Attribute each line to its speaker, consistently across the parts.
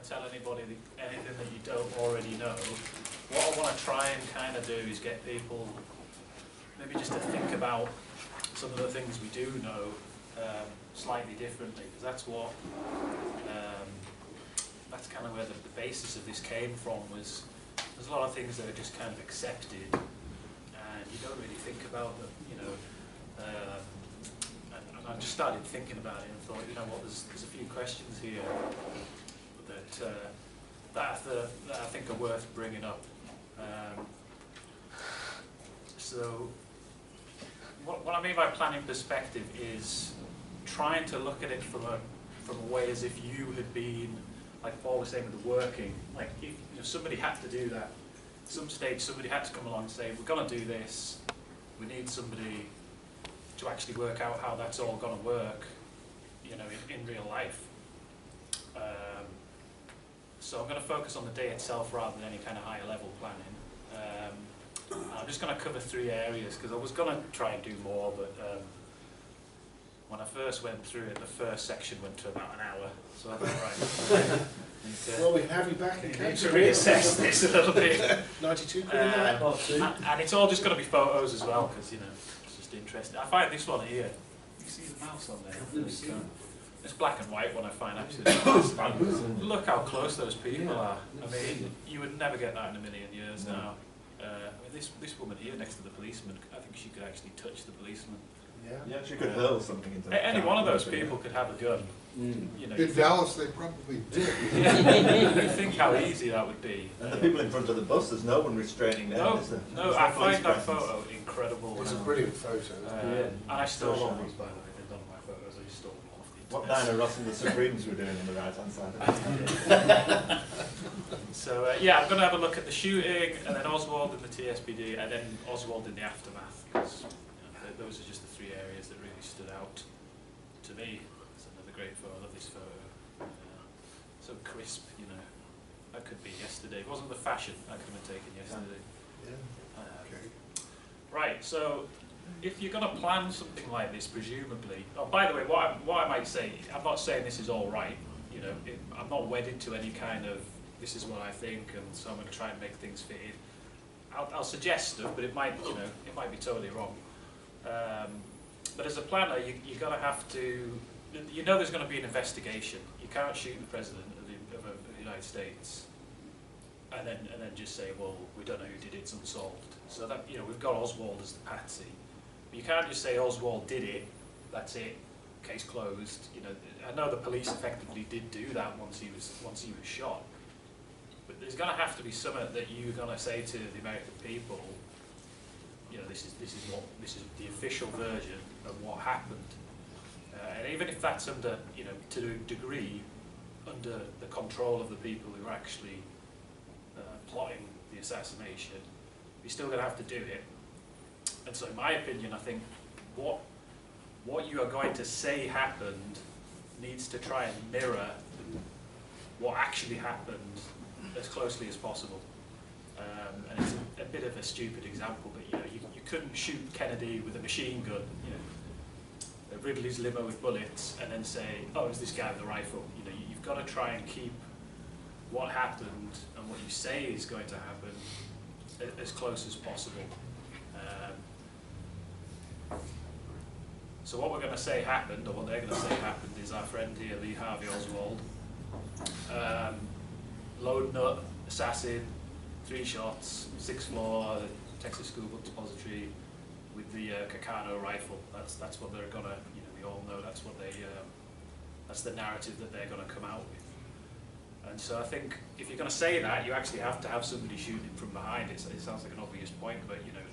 Speaker 1: tell anybody anything that you don't already know. What I want to try and kind of do is get people maybe just to think about some of the things we do know slightly differently, because that's what that's kind of where the basis of this came from. Was there's a lot of things that are just kind of accepted, and you don't really think about them, you know. And I just started thinking about it and thought, you know what, there's a few questions here that I think are worth bringing up. So what I mean by planning perspective is trying to look at it from a way as if you had been, like Paul was saying with the working, like if somebody had to do that, at some stage somebody had to come along and say, we're going to do this, we need somebody to actually work out how that's all going to work, you know, in real life. So I'm going to focus on the day itself rather than any kind of higher level planning. I'm just going to cover 3 areas because I was going to try and do more, but when I first went through it, the first section went to about an hour. So I thought, right,
Speaker 2: well, we have you back in
Speaker 1: need to reassess this a little bit.
Speaker 2: 92 quid
Speaker 1: and it's all just going to be photos as well, because, you know, it's just interesting. I find this one here, you see the mouse on there? This black and white one I find absolutely fascinating. Look how close those people are. I mean, you would never get that in a million years now. I mean, this woman here next to the policeman, I think she could actually touch the policeman.
Speaker 3: Yeah, she could hurl something into the
Speaker 1: any one of those people could have a gun. You know,
Speaker 4: in Dallas, they probably did.
Speaker 1: You think how easy that would be.
Speaker 3: And the people in front of the bus, there's no one restraining them, is there?
Speaker 1: No, I find that photo incredible.
Speaker 2: It's a brilliant photo.
Speaker 1: And I stole all these, by the way. They're none of my photos. I just stole them off the
Speaker 3: What
Speaker 1: internet.
Speaker 3: Diana Ross and the Supremes were doing on the right-hand side of it.
Speaker 1: So yeah, I'm going to have a look at the shooting, and then Oswald in the TSBD, and then Oswald in the aftermath, because those are just the 3 areas that really stood out to me. It's another great photo. I love this photo. So crisp, you know. That could be yesterday. It wasn't the fashion. That could have been taken yesterday.
Speaker 4: Yeah. Okay.
Speaker 1: Right. So if you're going to plan something like this, presumably. Oh, by the way, what I might say, I'm not saying this is all right. You know, I'm not wedded to any kind of this is what I think, and so I'm going to try and make things fit in. I'll suggest stuff, but it might, you know, it might be totally wrong. But as a planner, you're going to have to, you know, there's going to be an investigation. You can't shoot the president of the United States and then just say, well, we don't know who did it, it's unsolved. So that, you know, we've got Oswald as the patsy. But you can't just say Oswald did it, that's it, case closed. You know, I know the police effectively did do that once he was shot. But there's going to have to be something that you're going to say to the American people. You know, this is the official version of what happened, and even if that's under, you know, to a degree, under the control of the people who are actually plotting the assassination, you're still going to have to do it. And so, in my opinion, I think what you are going to say happened needs to try and mirror what actually happened as closely as possible. And it's a bit of a stupid example, but you know, you couldn't shoot Kennedy with a machine gun, you know, Ridley's limo with bullets, and then say, oh, it's this guy with a rifle. You know, you've got to try and keep what happened and what you say is going to happen as close as possible. So what we're going to say happened, or what they're going to say happened, is our friend here, Lee Harvey Oswald, load nut, assassin, 3 shots, 6th floor, Texas School Book Depository, with the Kakano rifle. That's what they're gonna, you know, we all know that's what they, that's the narrative that they're gonna come out with. And so I think if you're gonna say that, you actually have to have somebody shooting from behind. It sounds like an obvious point, but you know,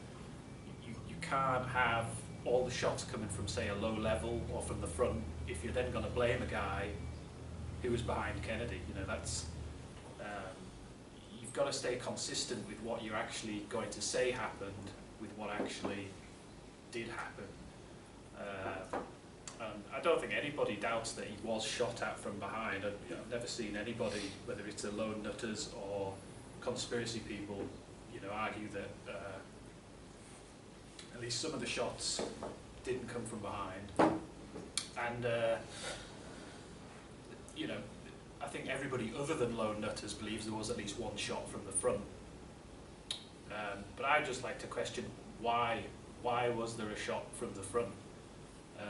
Speaker 1: you can't have all the shots coming from, say, a low level or from the front if you're then gonna blame a guy who was behind Kennedy. You know, that's you've got to stay consistent with what you're actually going to say happened with what actually did happen. And I don't think anybody doubts that he was shot at from behind. I've never seen anybody, whether it's the lone nutters or conspiracy people, you know, argue that at least some of the shots didn't come from behind. And you know, I think everybody other than lone nutters believes there was at least one shot from the front. But I'd just like to question why was there a shot from the front? I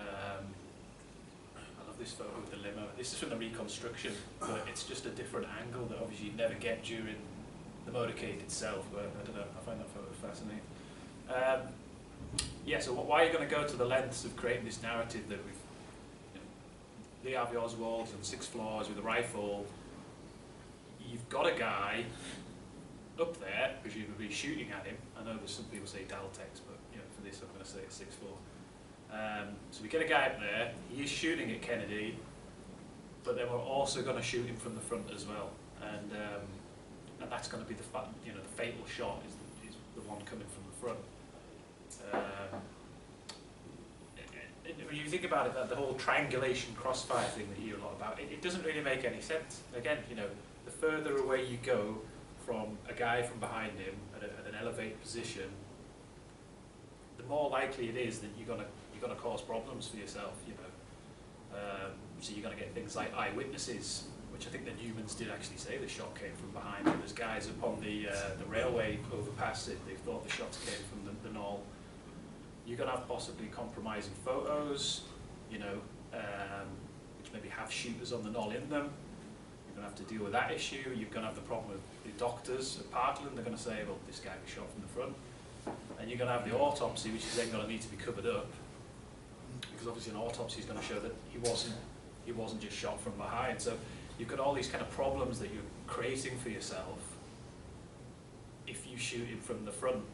Speaker 1: love this photo with the limo. This is from the reconstruction, but it's just a different angle that obviously you'd never get during the motorcade itself, but I don't know, I find that photo fascinating. Yeah, so why are you going to go to the lengths of creating this narrative that we've, Lee Harvey Oswald's on 6 floors with a rifle? You've got a guy up there, presumably shooting at him. I know there's some people say Daltex, but for this I'm going to say it's 6th floor. So we get a guy up there, he is shooting at Kennedy, but then we're also going to shoot him from the front as well. And that's going to be the fatal shot is the one coming from the front. When you think about it, the whole triangulation crossfire thing that you hear a lot about, it doesn't really make any sense. Again, the further away you go from a guy from behind him at an elevated position, the more likely it is that you're gonna cause problems for yourself. So you're gonna get things like eyewitnesses, which I think the Newmans did actually say the shot came from behind them. There's guys up on the railway overpass that they thought the shots came from the knoll. You're going to have possibly compromising photos, which maybe have shooters on the knoll in them. You're going to have to deal with that issue. You're going to have the problem with the doctors at Parkland. They're going to say, well, this guy was shot from the front. And you're going to have the autopsy, which is then going to need to be covered up, because obviously an autopsy is going to show that he wasn't just shot from behind. So you've got all these kind of problems that you're creating for yourself if you shoot him from the front.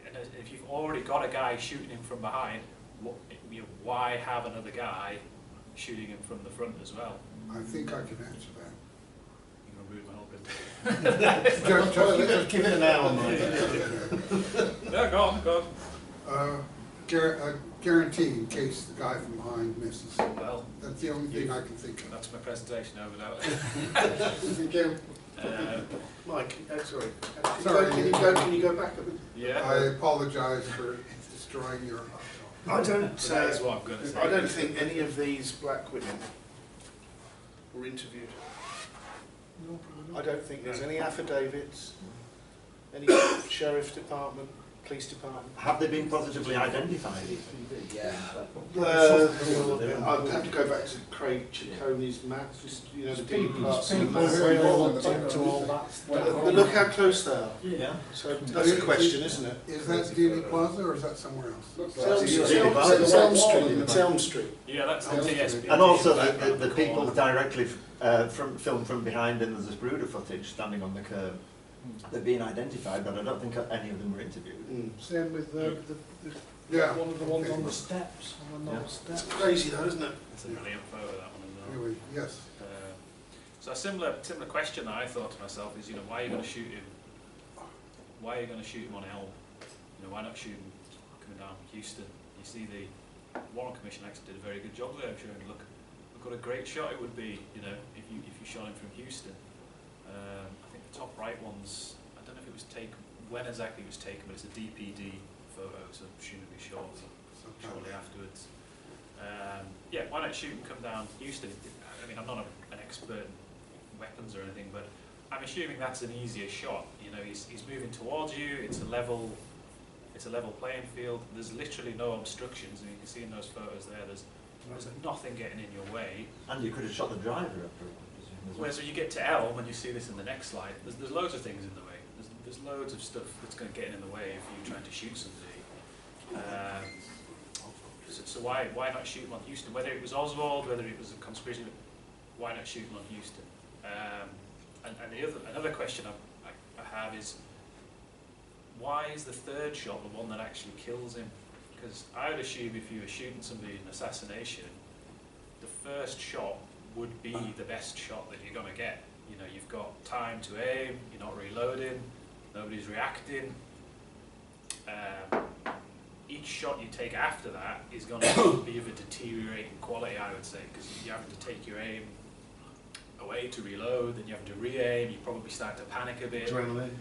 Speaker 1: And if you've already got a guy shooting him from behind, why have another guy shooting him from the front as well?
Speaker 4: I think I can answer that.
Speaker 1: You're going to ruin my whole bit.
Speaker 3: Just give it an hour, Mike.
Speaker 1: No, go on.
Speaker 4: Guarantee in case the guy from behind misses.
Speaker 1: Well,
Speaker 4: That's the only thing I can think of.
Speaker 1: that's my presentation over now.
Speaker 4: Thank you.
Speaker 5: Mike, sorry.
Speaker 4: Sorry.
Speaker 5: Can you go back a bit?
Speaker 1: Yeah.
Speaker 4: I apologize for destroying your.
Speaker 5: I don't.
Speaker 1: That is what I'm going to say.
Speaker 5: I don't think any of these black women were interviewed. I don't think there's any affidavits, any sheriff department, police department.
Speaker 3: Have they been positively identified?
Speaker 6: Yeah.
Speaker 5: I'd have to go back to Craig Cicconi's maps, just, the deep parts of the map. But look how close they are.
Speaker 3: Yeah.
Speaker 5: So that's a question, isn't it?
Speaker 4: Is that Dealey Plaza or is that somewhere else?
Speaker 5: It's Elm Street. It's Elm Street.
Speaker 1: Yeah, that's the TSBD.
Speaker 3: And also the people directly filmed from behind, and there's this brooder footage standing on the curb. They're being identified, but I don't think any of them were interviewed.
Speaker 6: Same with one of the ones on the steps, on the knoll steps.
Speaker 5: It's crazy though, isn't it?
Speaker 1: It's a brilliant photo, that one as well.
Speaker 4: Anyway, yes.
Speaker 1: So a similar question that I thought to myself is, why are you going to shoot him? Why are you going to shoot him on Elm? Why not shoot him coming down from Houston? You see, the Warren Commission actually did a very good job there of showing, look what a great shot it would be, if you shot him from Houston. I think the top right one's, I don't know if it was taken, when exactly it was taken, but it's a DPD photo, so presumably shortly afterwards. Yeah, why not shoot and come down Houston? I mean, I'm not an expert in weapons or anything, but I'm assuming that's an easier shot. He's moving towards you. It's a level playing field. There's literally no obstructions, and you can see in those photos there. There's nothing getting in your way.
Speaker 3: And you could have shot the driver up.
Speaker 1: Whereas when you get to Elm, and you see this in the next slide, there's loads of things in the way. There's loads of stuff that's going to get in the way if you're trying to shoot somebody. So why not shoot him on Houston? Whether it was Oswald, whether it was a conspiracy, why not shoot him on Houston? And another question I have is, why is the third shot the one that actually kills him? Because I would assume if you were shooting somebody in an assassination, the first shot would be the best shot that you're going to get. You've got time to aim, you're not reloading, nobody's reacting. Each shot you take after that is going to be of a deteriorating quality, I would say, because you're having to take your aim away to reload, then you have to re-aim, you probably start to panic a bit.
Speaker 5: Adrenaline.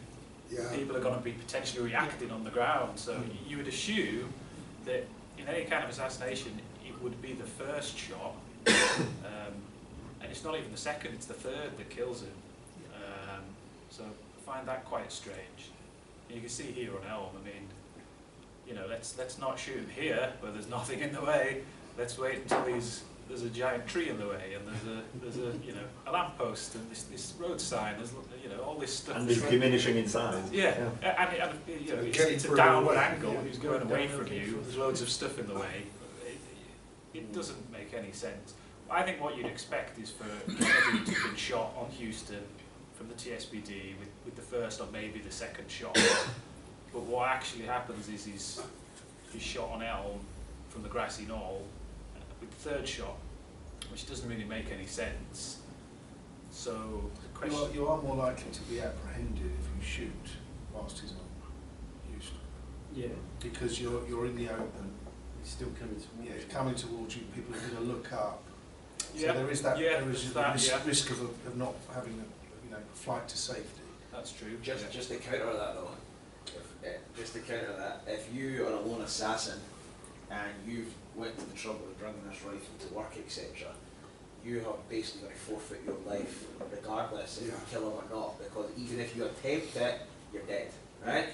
Speaker 4: Yeah.
Speaker 1: People are going to be potentially reacting on the ground, so you would assume that in any kind of assassination, it would be the first shot. it's not even the second, it's the third that kills him. So I find that quite strange. You can see here on Elm, I mean, you know, let's not shoot him here where there's nothing in the way. Let's wait until there's a giant tree in the way, and there's a you know, a lamppost, and this road sign. There's, you know, all this stuff.
Speaker 3: And it's diminishing in size.
Speaker 1: Yeah, and you know, it's a downward angle. He's going away from you. There's loads of stuff in the way. It doesn't make any sense. I think what you'd expect is for Kennedy to have been shot on Houston from the TSBD with the first or maybe the second shot. But what actually happens is he's shot on Elm from the grassy knoll with the third shot, which doesn't really make any sense. So the question...
Speaker 2: Well, you are more likely to be apprehended if you shoot whilst he's on Houston.
Speaker 6: Yeah.
Speaker 2: Because you're in the open.
Speaker 6: He's still coming towards
Speaker 2: Yeah,
Speaker 6: you.
Speaker 2: it's coming towards you. People are going to look up.
Speaker 1: Yeah,
Speaker 2: So there is that.
Speaker 1: yeah,
Speaker 2: there is
Speaker 1: there's
Speaker 2: the
Speaker 1: that,
Speaker 2: risk,
Speaker 1: yeah.
Speaker 2: risk of not having a flight to safety.
Speaker 1: That's true.
Speaker 7: Just to counter that though, just to counter that, if you are a lone assassin and you've went to the trouble of bringing this rifle to work, etc., you have basically got to forfeit your life regardless if you kill him or not, because even if you attempt it, you're dead, right?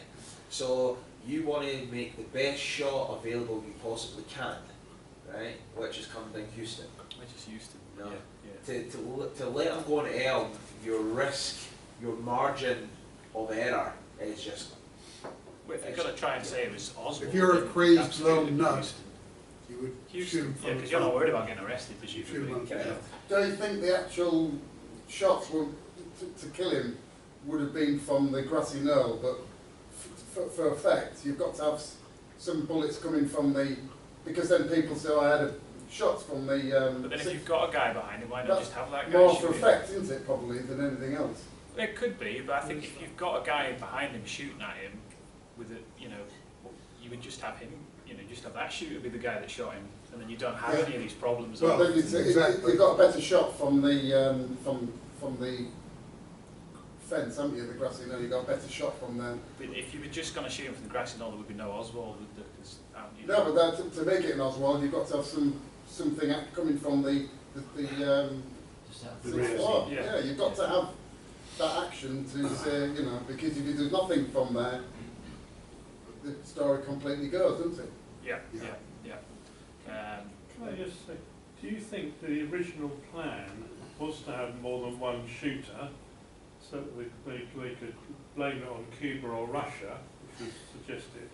Speaker 7: So you want to make the best shot available you possibly can, right? Which is coming down Houston.
Speaker 1: Which is Houston.
Speaker 7: No.
Speaker 1: Yeah, yeah.
Speaker 7: To let him go on Elm, your risk, your margin of error is just...
Speaker 1: Well, if you've got to try and say it was Oswald...
Speaker 4: If you're a
Speaker 1: then
Speaker 4: crazy
Speaker 1: absolutely
Speaker 4: lone nut,
Speaker 1: Houston.
Speaker 4: you would shoot
Speaker 1: Houston,
Speaker 4: him
Speaker 1: yeah,
Speaker 4: from
Speaker 1: because
Speaker 4: the
Speaker 1: you're not
Speaker 4: front.
Speaker 1: worried about getting arrested, because you
Speaker 4: Shoot him
Speaker 1: can
Speaker 4: from
Speaker 1: get
Speaker 4: the
Speaker 1: out.
Speaker 4: Do you think the actual shots to kill him would have been from the grassy knoll, but for effect, you've got to have some bullets coming from the... Because then people say, oh, I had shots from the...
Speaker 1: But then if you've got a guy behind him, why not
Speaker 4: That's
Speaker 1: just have that guy
Speaker 4: more
Speaker 1: shoot
Speaker 4: for
Speaker 1: him?
Speaker 4: effect, isn't it, probably, than anything else?
Speaker 1: It could be, but I think if you've got a guy behind him shooting at him, with it, you know, you would just have him, you know, just have that shooter be the guy that shot him, and then you don't have any of these problems.
Speaker 4: Well,
Speaker 1: of-
Speaker 4: then you've got a better shot from the from the fence, haven't you? The grassy knoll. You've got a better shot from there.
Speaker 1: But if you were just going to shoot him from the grassy knoll, there would be no Oswald, would there? 'Cause, you
Speaker 4: No,
Speaker 1: know,
Speaker 4: but to make it an Oswald, you've got to have something coming from the
Speaker 2: rear.
Speaker 4: floor.
Speaker 1: Yeah.
Speaker 4: Yeah, you've got to have that action to say, you know, because if you do nothing from there, the story completely goes, doesn't it?
Speaker 1: yeah,
Speaker 4: Yeah.
Speaker 1: yeah, yeah.
Speaker 8: Can I just say, do you think the original plan was to have more than one shooter, so that they could blame it on Cuba or Russia, which was suggested?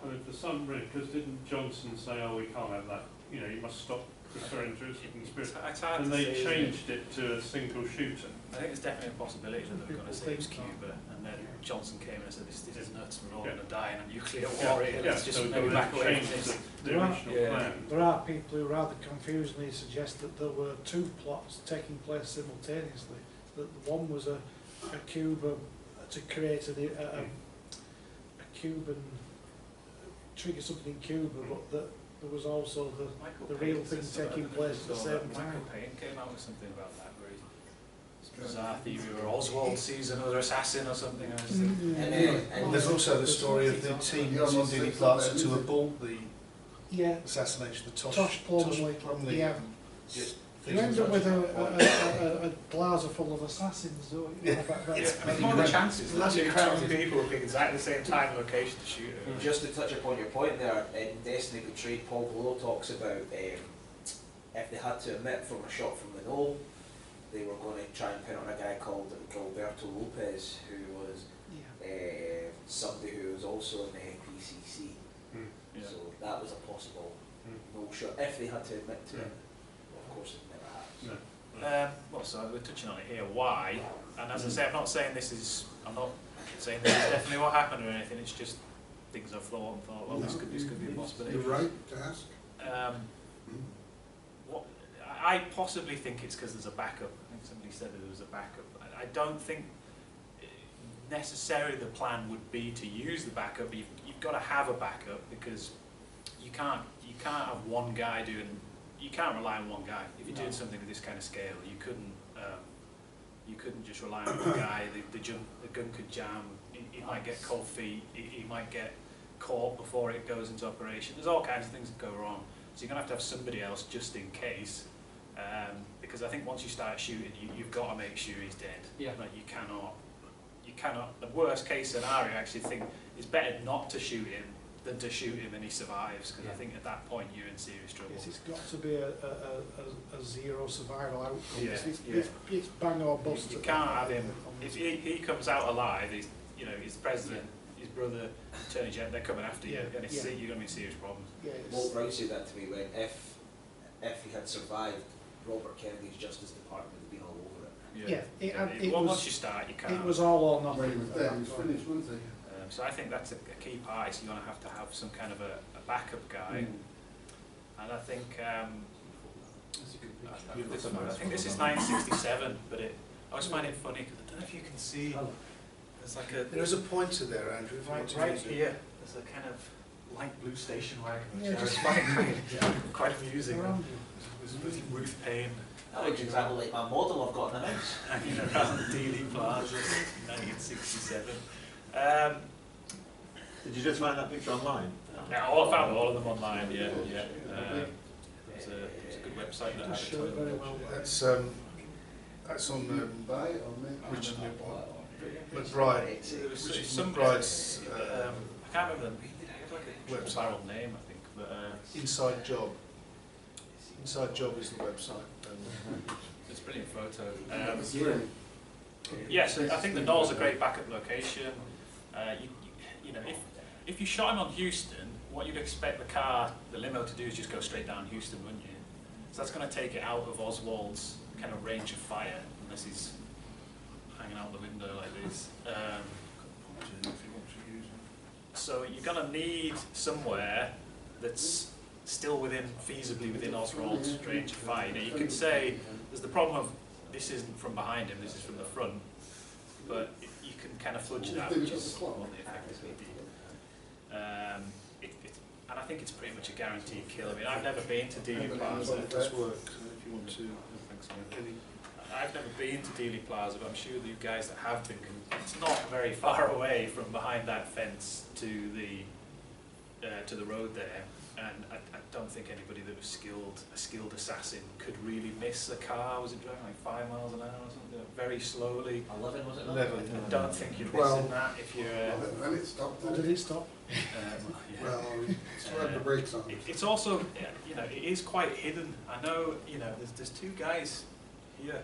Speaker 8: I mean, for some reason, because didn't Johnson say, oh, we can't have that, you know, you must stop referring to it as a conspiracy?
Speaker 1: It's hard
Speaker 8: And
Speaker 1: to
Speaker 8: they
Speaker 1: say, isn't it?
Speaker 8: changed it to a single shooter.
Speaker 1: I think there's definitely a possibility that they were going to say it was Cuba, and then Johnson came and said, this is nuts, we're all going to die in a nuclear war here, let's just
Speaker 8: so
Speaker 1: maybe
Speaker 8: they
Speaker 1: back away
Speaker 8: changed
Speaker 1: from this.
Speaker 8: the
Speaker 6: Right.
Speaker 8: original
Speaker 1: Yeah.
Speaker 8: plan.
Speaker 6: There are people who rather confusingly suggest that there were two plots taking place simultaneously. That one was a Cuba to create a Cuban trigger something in Cuba, but that there was also
Speaker 1: Michael
Speaker 6: the
Speaker 1: Payne
Speaker 6: real thing
Speaker 1: said
Speaker 6: taking
Speaker 1: something.
Speaker 6: place at the
Speaker 1: So
Speaker 6: same time.
Speaker 1: Michael Payne came out with something about that, where it's bizarre theory where Oswald sees another assassin or something. And it's like,
Speaker 2: And there's also the story of the team that's in Dealey Plaza to abort the
Speaker 6: Yeah,
Speaker 2: assassination of
Speaker 6: Tosh Plumley, yeah.
Speaker 2: Just
Speaker 6: You end up with a plaza full of assassins, don't you?
Speaker 2: Yeah.
Speaker 1: What are the chances that two people will pick exactly the same time and location to shoot her?
Speaker 7: Just to touch upon your point there, in Destiny Betrayed, Paul Below talks about if they had to omit from a shot from the knoll, they were going to try and pin on a guy called Gilberto Lopez, who was somebody who was also in the PCC.
Speaker 1: Yeah.
Speaker 7: So that was a possible no shot if they had to admit to it. Of course, it never has.
Speaker 1: Well, so we're touching on it here. Why? And as I say, I'm not saying this is definitely what happened or anything. It's just things I've thought and thought. Well, this could be a possibility.
Speaker 4: You're right to ask.
Speaker 1: What I possibly think it's because there's a backup. I think somebody said that there was a backup. I don't think necessarily the plan would be to use the backup. But you've got to have a backup because you can't have one guy doing. You can't rely on one guy. If you're doing something of this kind of scale, you couldn't just rely on one guy. The gun could jam. He might get cold feet. He might get caught before it goes into operation. There's all kinds of things that go wrong. So you're going to have somebody else just in case, because I think once you start shooting, you've got to make sure he's dead.
Speaker 9: Yeah.
Speaker 1: Like you cannot, the worst case scenario, I actually think, it's better not to shoot him than to shoot him and he survives, because I think at that point you're in serious trouble.
Speaker 6: Yes, it's got to be a zero survival outcome.
Speaker 1: Yeah,
Speaker 6: It's bang or bust.
Speaker 1: You can't have him, if he comes out alive, he's, you know, he's the president, his brother, Attorney General, they're coming after you, and you're going to be in serious problems.
Speaker 6: Yeah,
Speaker 7: Walt Brown said that to me when if he had survived, Robert Kennedy's Justice Department would have been all over it.
Speaker 6: It
Speaker 1: Well,
Speaker 6: was,
Speaker 1: once you start, you can't.
Speaker 6: it was all or nothing.
Speaker 4: When he was dead, he was finished, wasn't he?
Speaker 1: So I think that's a key part, is you're going to have some kind of a backup guy. And I think, I think this is 1967, but I always find it funny, because I don't know if you can see, there's like a,
Speaker 5: There is a pointer there, Andrew, if you want to
Speaker 1: right
Speaker 5: use it.
Speaker 1: here, there's a kind of light blue station wagon, which
Speaker 6: Yeah,
Speaker 1: I
Speaker 6: just
Speaker 1: find quite amusing.
Speaker 6: Around
Speaker 1: With Ruth Payne
Speaker 7: That looks exactly like my model I've got in the house.
Speaker 1: hanging around Dealey Plaza, 1967.
Speaker 3: Did you just find that picture online?
Speaker 1: Yeah, I found all of them online, yeah. It's a good website that
Speaker 6: Just show it very well.
Speaker 5: That's on
Speaker 4: Buy it or make
Speaker 5: Richard
Speaker 4: it?
Speaker 5: McBride.
Speaker 1: There was
Speaker 5: Richard
Speaker 1: some
Speaker 5: McBride's
Speaker 1: I can't remember them. He had like a
Speaker 5: website.
Speaker 1: barrel name, I think. But
Speaker 5: Inside Job. Inside Job is the website.
Speaker 1: it's a brilliant photo.
Speaker 4: That's brilliant.
Speaker 1: Yes, I think the Knoll's a great backup location. You know, if you shot him on Houston, what you'd expect the limo to do is just go straight down Houston, wouldn't you? So that's going to take it out of Oswald's kind of range of fire, unless he's hanging out the window like this. So you're going to need somewhere that's still feasibly within Oswald's range of fire. Now, you could say there's the problem of this isn't from behind him, this is from the front, but you can kind of fudge that, which is what the effect is going to be. And I think it's pretty much a guaranteed kill. I mean, I've never been to Dealey Plaza.
Speaker 5: This works, if you want to.
Speaker 1: Thanks, man. I've never been to Dealey Plaza, but I'm sure the guys that have been, it's not very far away from behind that fence to the road there. And I don't think anybody that was a skilled assassin could really miss a car. Was it driving like 5 miles an hour or something? Very slowly.
Speaker 7: 11 was it?
Speaker 5: 11.
Speaker 1: I don't think you're
Speaker 4: Well,
Speaker 1: missing that if you're...
Speaker 4: And it stopped.
Speaker 6: Did
Speaker 4: Did it?
Speaker 6: it stop?
Speaker 1: yeah.
Speaker 4: Well, slammed the brakes on.
Speaker 1: It's also, you know, it is quite hidden. I know, you know, there's two guys here.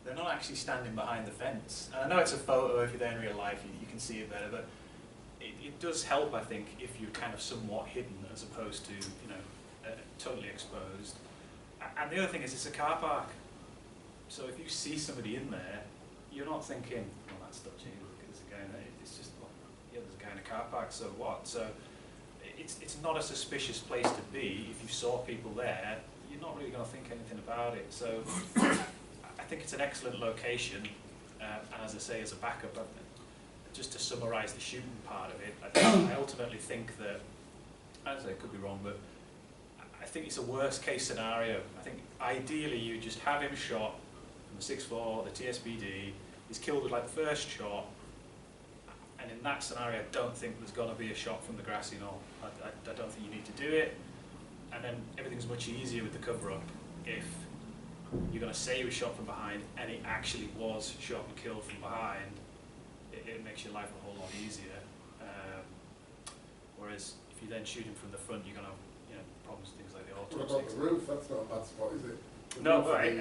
Speaker 1: They're not actually standing behind the fence. And I know it's a photo, if you're there in real life, you can see it better, but it does help, I think, if you're kind of somewhat hidden as opposed to, you know, totally exposed. And the other thing is it's a car park. So if you see somebody in there, you're not thinking, well, that's dodgy, look, there's a guy in there. It's just, well, yeah, there's a guy in a car park, so what? So it's not a suspicious place to be. If you saw people there, you're not really going to think anything about it. So I think it's an excellent location, and as I say, as a backup, just to summarise the shooting part of it, I ultimately think that, as I say, I could be wrong, but I think it's a worst case scenario. I think ideally you just have him shot from the 6.4, the TSBD, he's killed with like the first shot, and in that scenario I don't think there's going to be a shot from the grassy knoll. I don't think you need to do it, and then everything's much easier with the cover-up if you're going to say he was shot from behind and he actually was shot and killed from behind. It makes your life a whole lot easier. Whereas if you then shoot him from the front, you're going to have problems with things like the
Speaker 4: What
Speaker 1: autopsy.
Speaker 4: about the roof? That's not a bad spot, is it? The
Speaker 1: No,
Speaker 4: roof of
Speaker 1: right.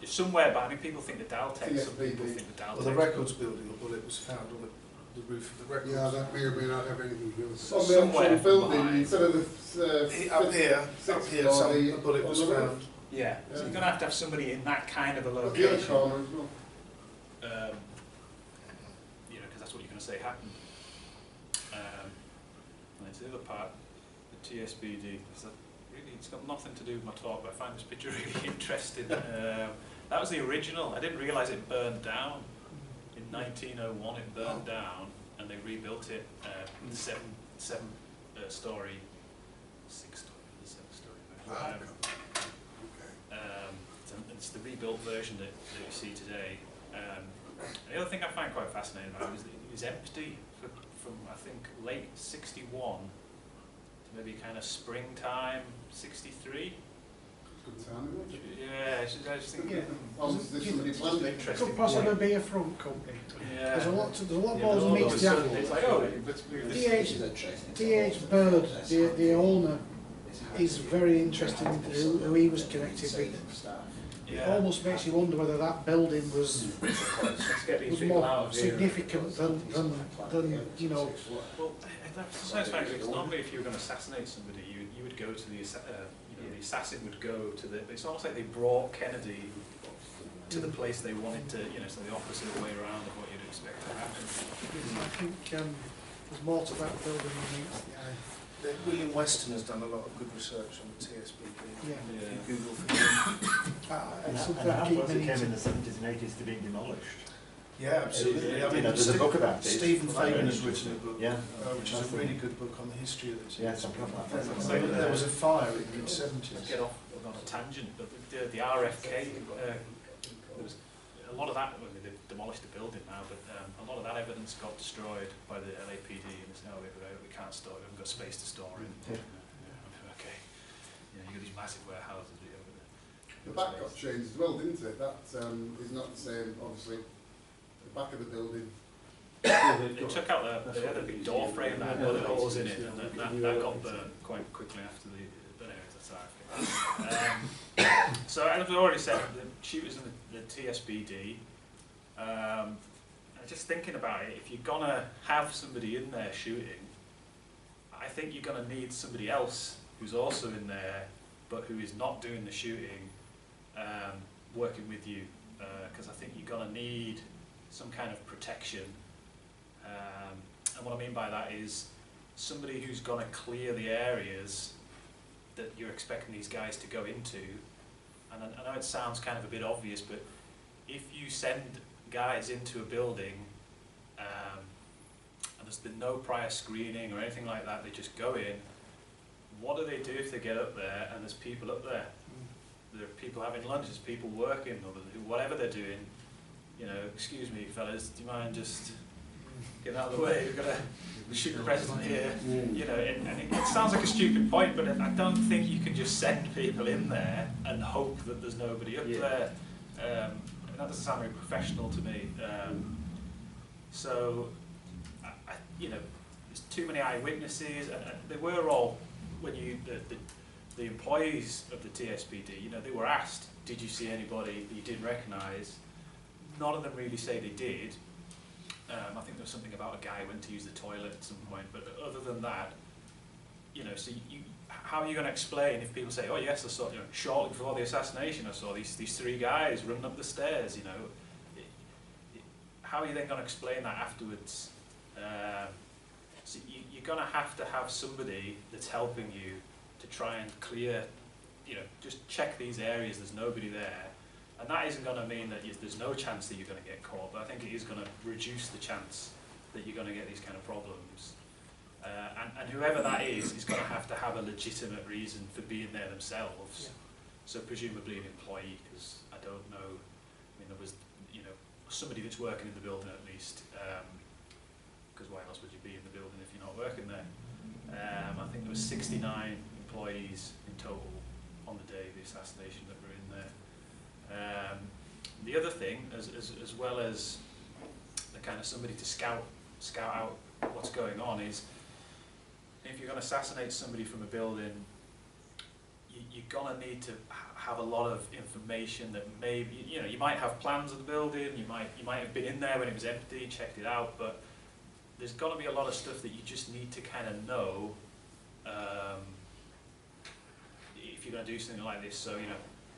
Speaker 4: the,
Speaker 1: Somewhere, but I mean, people think the Daltex. Some
Speaker 4: TSBD.
Speaker 1: people think the Daltex.
Speaker 5: Well, the records building, or bullet was found on the roof of the records.
Speaker 4: Yeah, that may or may not have anything to do with it.
Speaker 1: So
Speaker 4: On the
Speaker 1: somewhere
Speaker 4: actual building,
Speaker 1: behind.
Speaker 4: instead of the
Speaker 5: Up here, a bullet was found.
Speaker 1: Yeah. So you're going to have somebody in that kind of a
Speaker 4: The other
Speaker 1: location.
Speaker 4: corner as well.
Speaker 1: You know, because that's what you're going to say happened. And it's the other part, the TSBD. It's got nothing to do with my talk, but I find this picture really interesting. That was the original. I didn't realise it burned down. In 1901 it burned down, and they rebuilt it with the seven-story. It's the rebuilt version that you see today. The other thing I find quite fascinating about it is that it was empty from I think late '61 to maybe kind of springtime '63.
Speaker 4: Good time, isn't it?
Speaker 1: Yeah, I just think.
Speaker 6: Yeah.
Speaker 4: There's somebody planned it.
Speaker 6: It could possibly be a front company.
Speaker 1: Yeah.
Speaker 6: There's a lot
Speaker 1: Yeah,
Speaker 6: more
Speaker 1: but all of a
Speaker 6: mixed
Speaker 1: sudden
Speaker 6: apples.
Speaker 1: it's like, oh, let's move this.
Speaker 7: This is interesting.
Speaker 6: TH Bird, the owner, is very interesting in who he was connected with. It
Speaker 1: Yeah.
Speaker 6: almost makes you wonder whether that building was
Speaker 1: Let's get these
Speaker 6: was
Speaker 1: people out
Speaker 6: more
Speaker 1: of here.
Speaker 6: significant than you know.
Speaker 1: Well, that's so fascinating, because normally if you were going to assassinate somebody, you would go to the, the assassin would go to the, it's almost like they brought Kennedy to the place they wanted to, so the opposite way around of what you'd expect to happen.
Speaker 6: I think there's more to that building than meets the eye.
Speaker 5: William Weston has done a lot of good research on the TSBD.
Speaker 6: Yeah.
Speaker 5: If you Google for him.
Speaker 3: And
Speaker 6: Something
Speaker 3: how
Speaker 6: I keep
Speaker 3: close it
Speaker 6: meaning
Speaker 3: came
Speaker 6: to-
Speaker 3: in the 70s and 80s to being demolished.
Speaker 5: Yeah, absolutely. I mean,
Speaker 3: there's a book about it.
Speaker 5: Stephen Fagan has written a book,
Speaker 3: Yeah.
Speaker 5: which is a really good book on the history of the TSBD.
Speaker 3: Yeah, something like that.
Speaker 5: There was a fire in the
Speaker 1: Let's
Speaker 5: 70s.
Speaker 1: get off on a tangent, but the RFK, there was a lot of that, well, they've demolished the building now, but a lot of that evidence got destroyed by the LAPD, and it's now we can't store it, we haven't got space to store it.
Speaker 3: Yeah.
Speaker 1: Okay. You've got these massive warehouses over there.
Speaker 4: The back got changed as well, didn't it? That is not the same, obviously. The back of the building.
Speaker 1: They took out the other big door frame that had bullet holes in it, and that got burnt quite quickly after but anyway, that's RFK. So as we already said, the shooters in the TSBD, just thinking about it, if you're gonna have somebody in there shooting, I think you're gonna need somebody else who's also in there, but who is not doing the shooting, working with you, because I think you're gonna need some kind of protection. And what I mean by that is somebody who's gonna clear the areas that you're expecting these guys to go into. And I know it sounds kind of a bit obvious, but if you send guys into a building and there's been no prior screening or anything like that, they just go in, what do they do if they get up there and there's people up there? There are people having lunch, there's people working, or whatever they're doing, excuse me fellas, do you mind just getting out of the way, we've got to shoot the president here, and it sounds like a stupid point, but I don't think you can just send people in there and hope that there's nobody up there. And that doesn't sound very professional to me. So, there's too many eyewitnesses, and they were all, when the employees of the TSBD, they were asked, did you see anybody that you didn't recognise? None of them really say they did. I think there was something about a guy who went to use the toilet at some point, but other than that, so how are you going to explain if people say, oh yes, I saw, shortly before the assassination, I saw these three guys running up the stairs, how are you then going to explain that afterwards? So you're going to have somebody that's helping you to try and clear, just check these areas, there's nobody there. And that isn't going to mean that there's no chance that you're going to get caught, but I think it is going to reduce the chance that you're going to get these kind of problems. And whoever that is going to have a legitimate reason for being there themselves. Yeah. So presumably an employee, because I don't know, there was, somebody that's working in the building at least, because why else would you be in the building if you're not working there? I think there was 69 employees in total on the day of the assassination that were in there. The other thing, as well as the kind of somebody to scout out what's going on, is if you're going to assassinate somebody from a building, you're going to need to have a lot of information that maybe, you might have plans of the building, you might have been in there when it was empty, checked it out, but there's got to be a lot of stuff that you just need to kind of know if you're going to do something like this. So,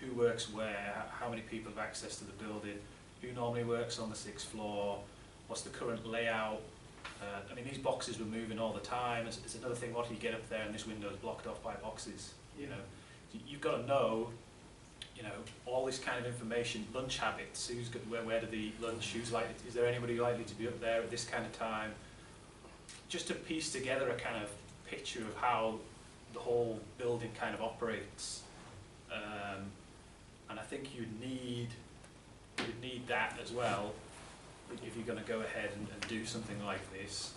Speaker 1: who works where, how many people have access to the building, who normally works on the 6th floor, what's the current layout. These boxes were moving all the time. It's another thing, what do you get up there and this window is blocked off by boxes, You've got to know, all this kind of information, lunch habits, where do they lunch, is there anybody likely to be up there at this kind of time, just to piece together a kind of picture of how the whole building kind of operates. And I think you'd need that as well if you're going to go ahead and do something like this.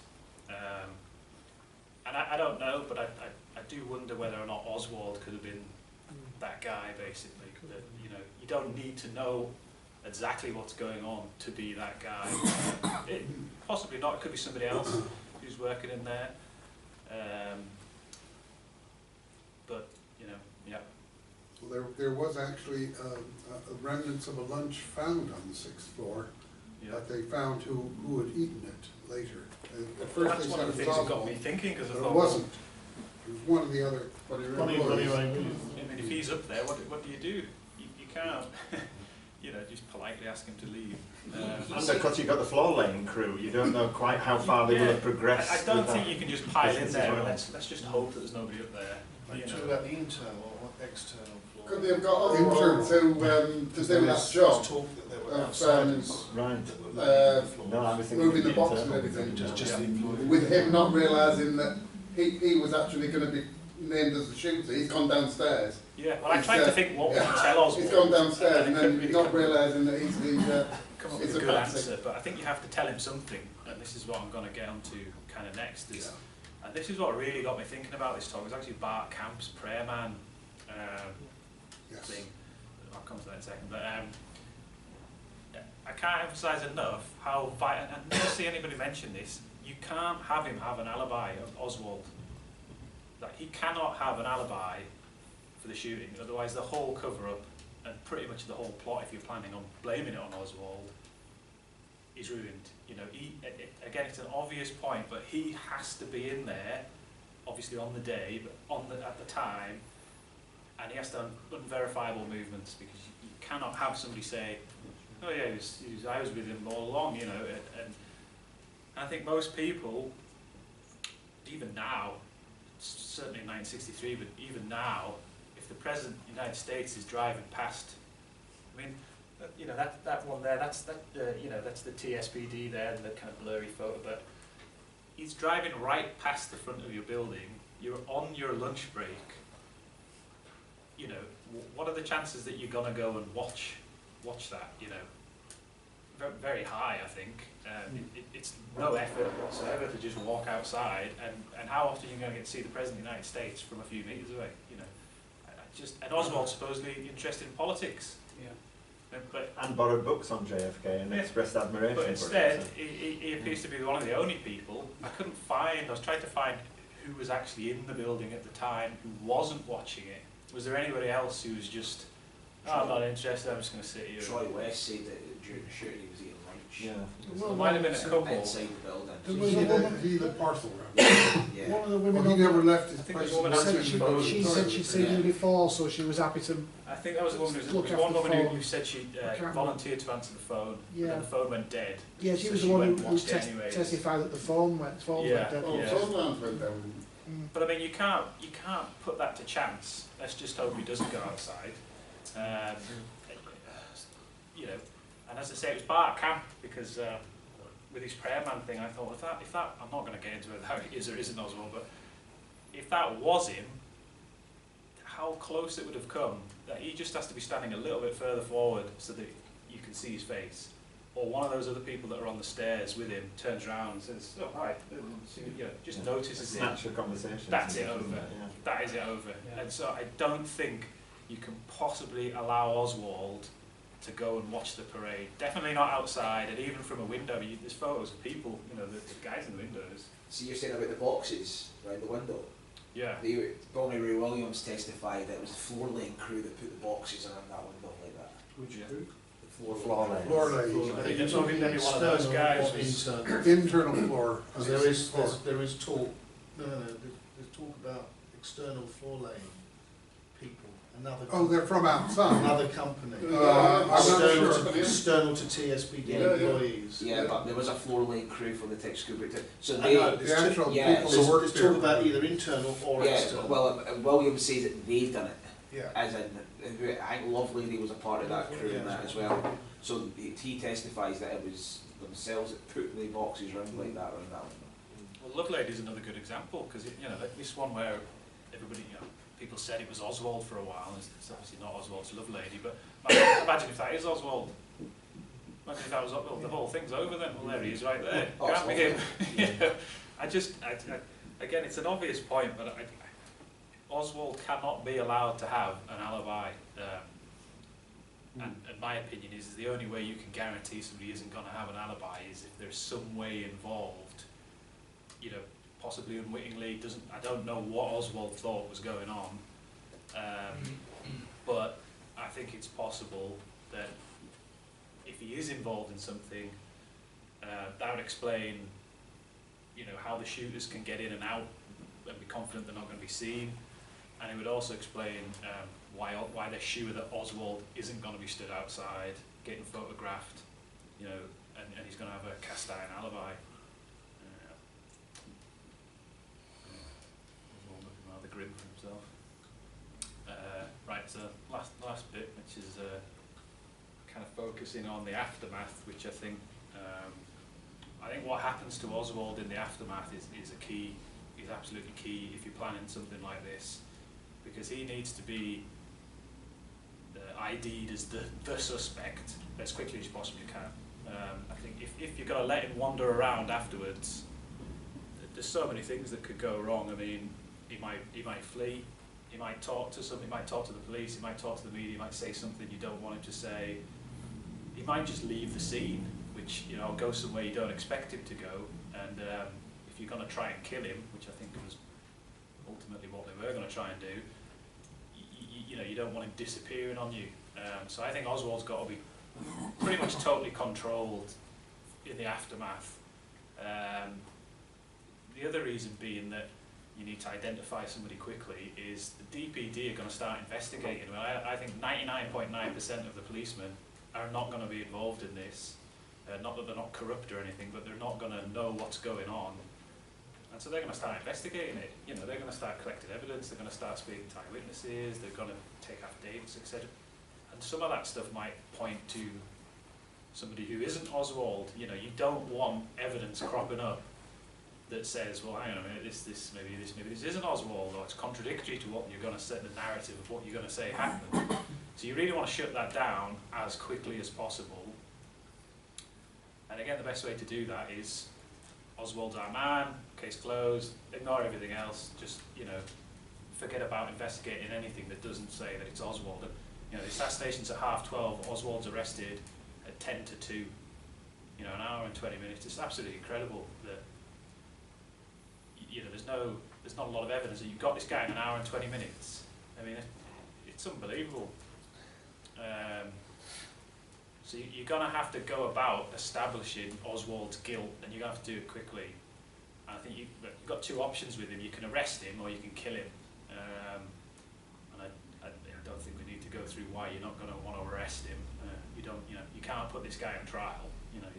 Speaker 1: And I don't know, but I do wonder whether or not Oswald could have been that guy, basically. That, you know, you don't need to know exactly what's going on to be that guy. Possibly not. It could be somebody else who's working in there. But you know, yeah.
Speaker 9: Well, there was actually a remnants of a lunch found on the 6th floor,
Speaker 1: Yeah.
Speaker 9: but they found who had eaten it later. At first
Speaker 1: That's
Speaker 9: they
Speaker 1: one
Speaker 9: said
Speaker 1: of the
Speaker 9: it
Speaker 1: things
Speaker 9: was
Speaker 1: that got me
Speaker 9: Oswald,
Speaker 1: thinking, because I
Speaker 9: but
Speaker 1: thought,
Speaker 9: it wasn't. It was one of the other employees.
Speaker 1: I mean, if he's up there, what do? You can't, you know, just politely ask him to leave.
Speaker 3: And of course you've got the floor laying crew, you don't know quite how far they will have progressed.
Speaker 1: I don't
Speaker 3: with
Speaker 1: think
Speaker 3: that
Speaker 1: you can just pile in
Speaker 3: business
Speaker 1: there
Speaker 3: as
Speaker 1: and
Speaker 3: well.
Speaker 1: let's just hope that there's nobody up there.
Speaker 5: Are you
Speaker 1: You
Speaker 5: talking
Speaker 1: know.
Speaker 5: about the internal or external floor?
Speaker 4: Could they have got Oswald to do that job
Speaker 5: Talk that there were
Speaker 4: of
Speaker 5: outsiders
Speaker 3: Right.
Speaker 5: that were laying the floor.
Speaker 3: No, I was thinking
Speaker 4: moving
Speaker 3: of
Speaker 4: the box and
Speaker 3: internal.
Speaker 4: everything?
Speaker 5: Just
Speaker 1: Yeah.
Speaker 5: the employees.
Speaker 4: With him not realising that he was actually going to be named as the shooter. He's gone downstairs.
Speaker 1: Yeah, well, I
Speaker 4: He's,
Speaker 1: tried to think what we can tell Oswald.
Speaker 4: He's gone downstairs and
Speaker 1: couldn't
Speaker 4: then
Speaker 1: really
Speaker 4: not
Speaker 1: come-
Speaker 4: realising that he's the.
Speaker 1: come up
Speaker 4: it's
Speaker 1: with a
Speaker 4: a
Speaker 1: good
Speaker 4: fancy.
Speaker 1: answer, but I think you have to tell him something, and this is what I'm going to get onto kind of next. Is, and this is what really got me thinking about this talk. It was actually Bart Camp's prayer man
Speaker 9: Yes.
Speaker 1: thing. I'll come to that in a second. But I can't emphasise enough how vital. And I never see anybody mention this. You can't have him have an alibi of Oswald. Like, he cannot have an alibi for the shooting. Otherwise, the whole cover-up and pretty much the whole plot, if you're planning on blaming it on Oswald, is ruined. You know, again, it's an obvious point, but he has to be in there, obviously on the day, but at the time, and he has to have unverifiable movements, because you cannot have somebody say, "Oh yeah, I was with him all along," you know. And I think most people, even now, certainly in 1963, but even now, if the President of the United States is driving past, I mean, you know, that one there, that's you know, that's the TSBD there, the kind of blurry photo, but he's driving right past the front of your building. You're on your lunch break. You know, what are the chances that you're gonna go and watch that? You know, very, very high, I think. It's no effort whatsoever to just walk outside, and how often are you going to get to see the President of the United States from a few metres away? You know, and Oswald's supposedly interested in politics. Yeah. But
Speaker 3: And borrowed books on JFK and
Speaker 1: Yeah.
Speaker 3: expressed admiration
Speaker 1: But
Speaker 3: for
Speaker 1: instead,
Speaker 3: it.
Speaker 1: he appears to be one of the only people. I was trying to find who was actually in the building at the time, who wasn't watching it. Was there anybody else who was just, "Oh, I'm not interested, I'm just going to sit here"?
Speaker 7: Troy West said that during the shooting he was eating lunch
Speaker 3: Yeah.
Speaker 1: There might have been a couple.
Speaker 7: inside the building.
Speaker 6: There
Speaker 9: He
Speaker 6: was a woman,
Speaker 9: he the parcel round.
Speaker 7: Yeah.
Speaker 6: one of the
Speaker 9: Well,
Speaker 6: women
Speaker 9: he
Speaker 6: on
Speaker 9: never left his
Speaker 1: I think
Speaker 9: place.
Speaker 1: there's a woman
Speaker 6: said
Speaker 1: answering the phone.
Speaker 6: she said she'd seen him before, so she was happy to.
Speaker 1: I think that was the woman who
Speaker 6: Look
Speaker 1: was one
Speaker 6: after the
Speaker 1: woman
Speaker 6: phone.
Speaker 1: who said she
Speaker 6: I can't
Speaker 1: volunteered to answer the phone, but
Speaker 6: Yeah.
Speaker 1: then the phone went dead.
Speaker 6: Yeah, she
Speaker 1: So
Speaker 6: was
Speaker 1: she
Speaker 6: the one
Speaker 1: went
Speaker 6: who
Speaker 1: and watched it anyways.
Speaker 6: testified that the phone went
Speaker 1: Yeah.
Speaker 6: dead.
Speaker 4: Oh,
Speaker 1: Yeah.
Speaker 4: phone lines went down.
Speaker 1: But I mean, you can't put that to chance. Let's just hope he doesn't go outside. You know, and as I say, it was Bart Camp, because with his prayer man thing, I thought, well, if that, I'm not going to get into whether that is or isn't Oswald, but if that was him, how close it would have come. That he just has to be standing a little bit further forward so that you can see his face. Or one of those other people that are on the stairs with him turns around and says, "Oh, hi," you know, just notices it.
Speaker 3: Snatch the conversation.
Speaker 1: That's it
Speaker 3: isn't
Speaker 1: over.
Speaker 3: Yeah.
Speaker 1: That is it over. And so I don't think you can possibly allow Oswald to go and watch the parade. Definitely not outside, and even from a window. There's photos of people, you know, the guys in the windows.
Speaker 7: See, you're saying about the boxes around the window.
Speaker 1: Yeah.
Speaker 7: Bonnie Ray Williams testified that it was the floor laying crew that put the boxes around that window like that.
Speaker 8: Would you?
Speaker 7: The
Speaker 3: Floor laying.
Speaker 9: Floor laying.
Speaker 1: I think you're talking maybe one of those guys was,
Speaker 9: Internal floor.
Speaker 5: Because there is talk, there's talk about external floor laying people, another.
Speaker 9: Oh, they're from outside.
Speaker 5: Another company.
Speaker 9: I'm not
Speaker 5: External
Speaker 9: sure.
Speaker 5: to, external to TSBD
Speaker 4: Yeah, yeah.
Speaker 5: employees.
Speaker 7: Yeah, but there was a floor laying crew for the tech school. So
Speaker 5: I
Speaker 7: they,
Speaker 5: know,
Speaker 9: The
Speaker 5: there's
Speaker 9: actual
Speaker 7: yeah,
Speaker 9: people
Speaker 5: There's,
Speaker 9: who work
Speaker 5: there's
Speaker 9: there.
Speaker 5: talk about either internal or
Speaker 7: yeah,
Speaker 5: external.
Speaker 7: well, Williams says that they've done it.
Speaker 9: Yeah.
Speaker 7: As in, I think Lovelady was a part of that crew in that as well. So he testifies that it was themselves that put the boxes round like that around that window.
Speaker 1: well, Lovelady is another good example, because, you know, like this one where everybody, you know, people said it was Oswald for a while, and it's obviously not Oswald, it's Lovelady, but imagine if that is Oswald. Imagine if that was, well, the whole thing's over then. Well, there he is right there. Can't be him. You know, again, it's an obvious point, but Oswald cannot be allowed to have an alibi. And my opinion is the only way you can guarantee somebody isn't going to have an alibi is if there's some way involved, you know, possibly unwittingly. I don't know what Oswald thought was going on, but I think it's possible that if he is involved in something, that would explain, you know, how the shooters can get in and out and be confident they're not going to be seen, and it would also explain why they're sure that Oswald isn't going to be stood outside getting photographed, you know, and he's going to have a cast iron alibi. Oswald looking rather grim for himself. Right, so last bit, which is kind of focusing on the aftermath, which I think what happens to Oswald in the aftermath is absolutely key if you're planning something like this, because he needs to be ID'd as the suspect as quickly as you possibly can. I think if you're going to let him wander around afterwards, there's so many things that could go wrong. I mean, he might flee, he might talk to somebody, he might talk to the police, he might talk to the media, he might say something you don't want him to say. He might just leave the scene, which, you know, go somewhere you don't expect him to go. And if you're going to try and kill him, which I think was ultimately what they were going to try and do, you know, you don't want him disappearing on you. So I think Oswald's got to be pretty much totally controlled in the aftermath. The other reason being that you need to identify somebody quickly is the DPD are going to start investigating. I think 99.9% of the policemen are not going to be involved in this. Not that they're not corrupt or anything, but they're not going to know what's going on. And so they're going to start investigating it. You know, they're going to start collecting evidence, they're going to start speaking to eyewitnesses, they're going to take affidavits, etc. And some of that stuff might point to somebody who isn't Oswald. You know, you don't want evidence cropping up that says, well, hang on a minute, maybe this isn't Oswald, or it's contradictory to what you're going to say, the narrative of what you're going to say happened. So you really want to shut that down as quickly as possible. And again, the best way to do that is Oswald's our man, case closed, ignore everything else, just, you know, forget about investigating anything that doesn't say that it's Oswald. And, you know, the assassination's at 12:30, Oswald's arrested at 10 to 2, you know, an hour and 20 minutes. It's absolutely incredible that, you know, there's not a lot of evidence that you've got this guy in an hour and 20 minutes. I mean, it's unbelievable. So you're going to have to go about establishing Oswald's guilt, and you're going to have to do it quickly. And I think you've got two options with him. You can arrest him or you can kill him. And I don't think we need to go through why you're not going to want to arrest him. You can't put this guy on trial. You know,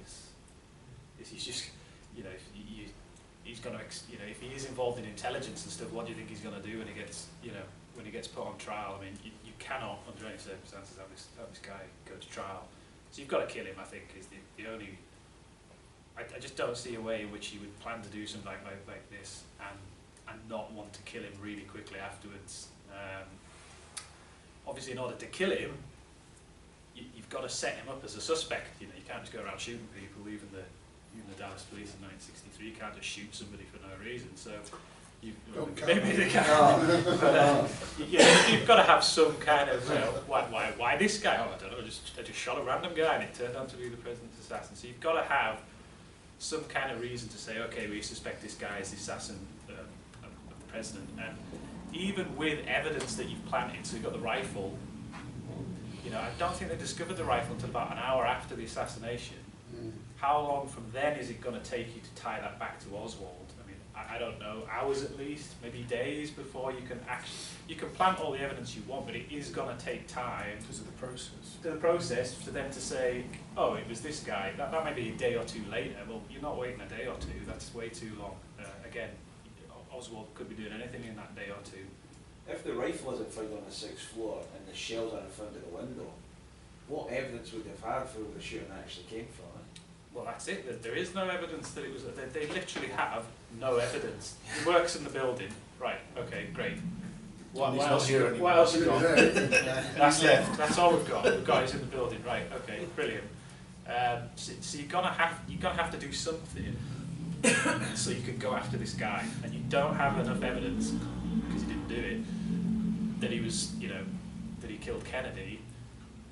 Speaker 1: he's just, you know, he's going to, you know, if he is involved in intelligence and stuff, what do you think he's going to do when he gets, you know, when he gets put on trial? I mean, you cannot, under any circumstances, have this guy go to trial. So you've got to kill him, I think, is the only... I just don't see a way in which he would plan to do something like this and not want to kill him really quickly afterwards. Obviously, in order to kill him, you've got to set him up as a suspect. You know, you can't just go around shooting people. Even the Dallas police in 1963, you can't just shoot somebody for no reason. So maybe they can. But you've got to have some kind of, you know, why this guy? Oh, I don't know. I just shot a random guy and it turned out to be the president's assassin. So you've got to have some kind of reason to say, okay, we suspect this guy is the assassin of the president. And even with evidence that you've planted, so you've got the rifle. You know, I don't think they discovered the rifle until about an hour after the assassination. How long from then is it going to take you to tie that back to Oswald? I mean, I don't know, hours at least, maybe days before you can actually... You can plant all the evidence you want, but it is going to take time.
Speaker 2: Because of the process.
Speaker 1: To the process, for them to say, oh, it was this guy. That might be a day or two later. Well, you're not waiting a day or two. That's way too long. Again, Oswald could be doing anything in that day or two.
Speaker 7: If the rifle isn't found on the 6th floor and the shells aren't found at the window, what evidence would they have had for where the shooting actually came from?
Speaker 1: Well, that's it. There is no evidence that it was... They literally have no evidence. He works in the building. Right, okay, great. What else have we got? That's it. That's all we've got. We've got he's in the building. Right, okay, brilliant. So you're gonna have to do something so you can go after this guy, and you don't have enough evidence because he didn't do it. that he was, you know, that he killed Kennedy.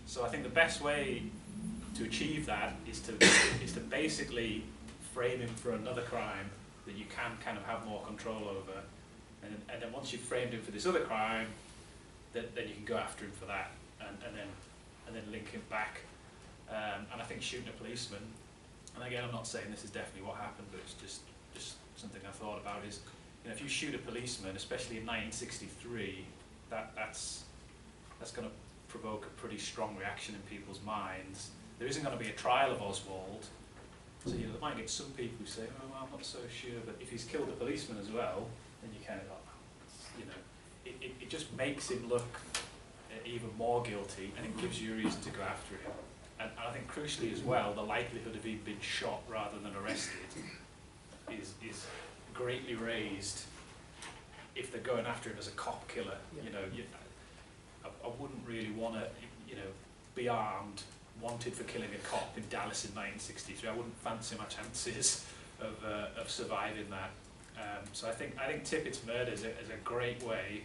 Speaker 1: So I think the best way to achieve that is to basically frame him for another crime that you can kind of have more control over, and then once you've framed him for this other crime, then you can go after him for that, and then link him back. And I think shooting a policeman, and again I'm not saying this is definitely what happened, but it's just something I thought about, is, you know, if you shoot a policeman, especially in 1963, that's going to provoke a pretty strong reaction in people's minds. There isn't going to be a trial of Oswald, so you know, they might get some people who say, oh, well, I'm not so sure, but if he's killed a policeman as well, then you kind of, you know, it just makes him look even more guilty, and it gives you a reason to go after him. And I think crucially as well, the likelihood of him being shot rather than arrested is greatly raised if they're going after him as a cop killer. Yeah. You know, I wouldn't really want to, you know, be armed, wanted for killing a cop in Dallas in 1963. I wouldn't fancy my chances of surviving that. So I think Tippett's murder is a great way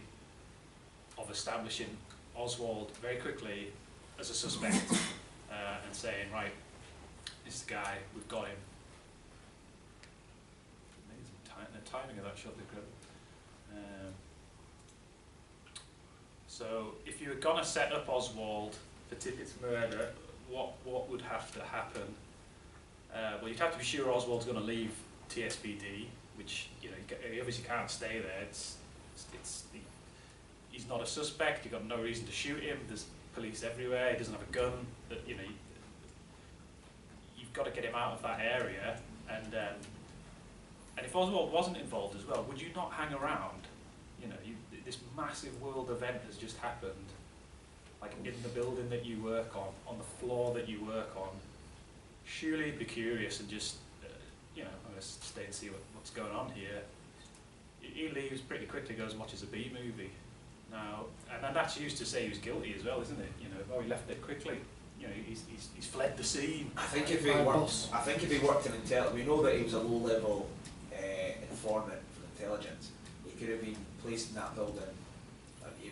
Speaker 1: of establishing Oswald very quickly as a suspect, and saying, right, this is the guy, we've got him. Amazing the timing of that shot, they've got. So if you were going to set up Oswald for Tippett's murder, what would have to happen? Well, you'd have to be sure Oswald's going to leave TSBD, which, you know, he obviously can't stay there. He's not a suspect. You've got no reason to shoot him. There's police everywhere. He doesn't have a gun. That, you know, you've got to get him out of that area. And if Oswald wasn't involved as well, would you not hang around? You know, this massive world event has just happened, like in the building that you work on the floor that you work on. Surely you'd be curious and just, you know, I'm going to stay and see what's going on here. He leaves pretty quickly, goes and watches a B movie. Now, and that's used to say he was guilty as well, isn't it? You know, oh, he left it quickly. You know, he's fled the scene.
Speaker 7: I think if he worked in intelligence, we know that he was a low-level informant for intelligence. He could have been placed in that building,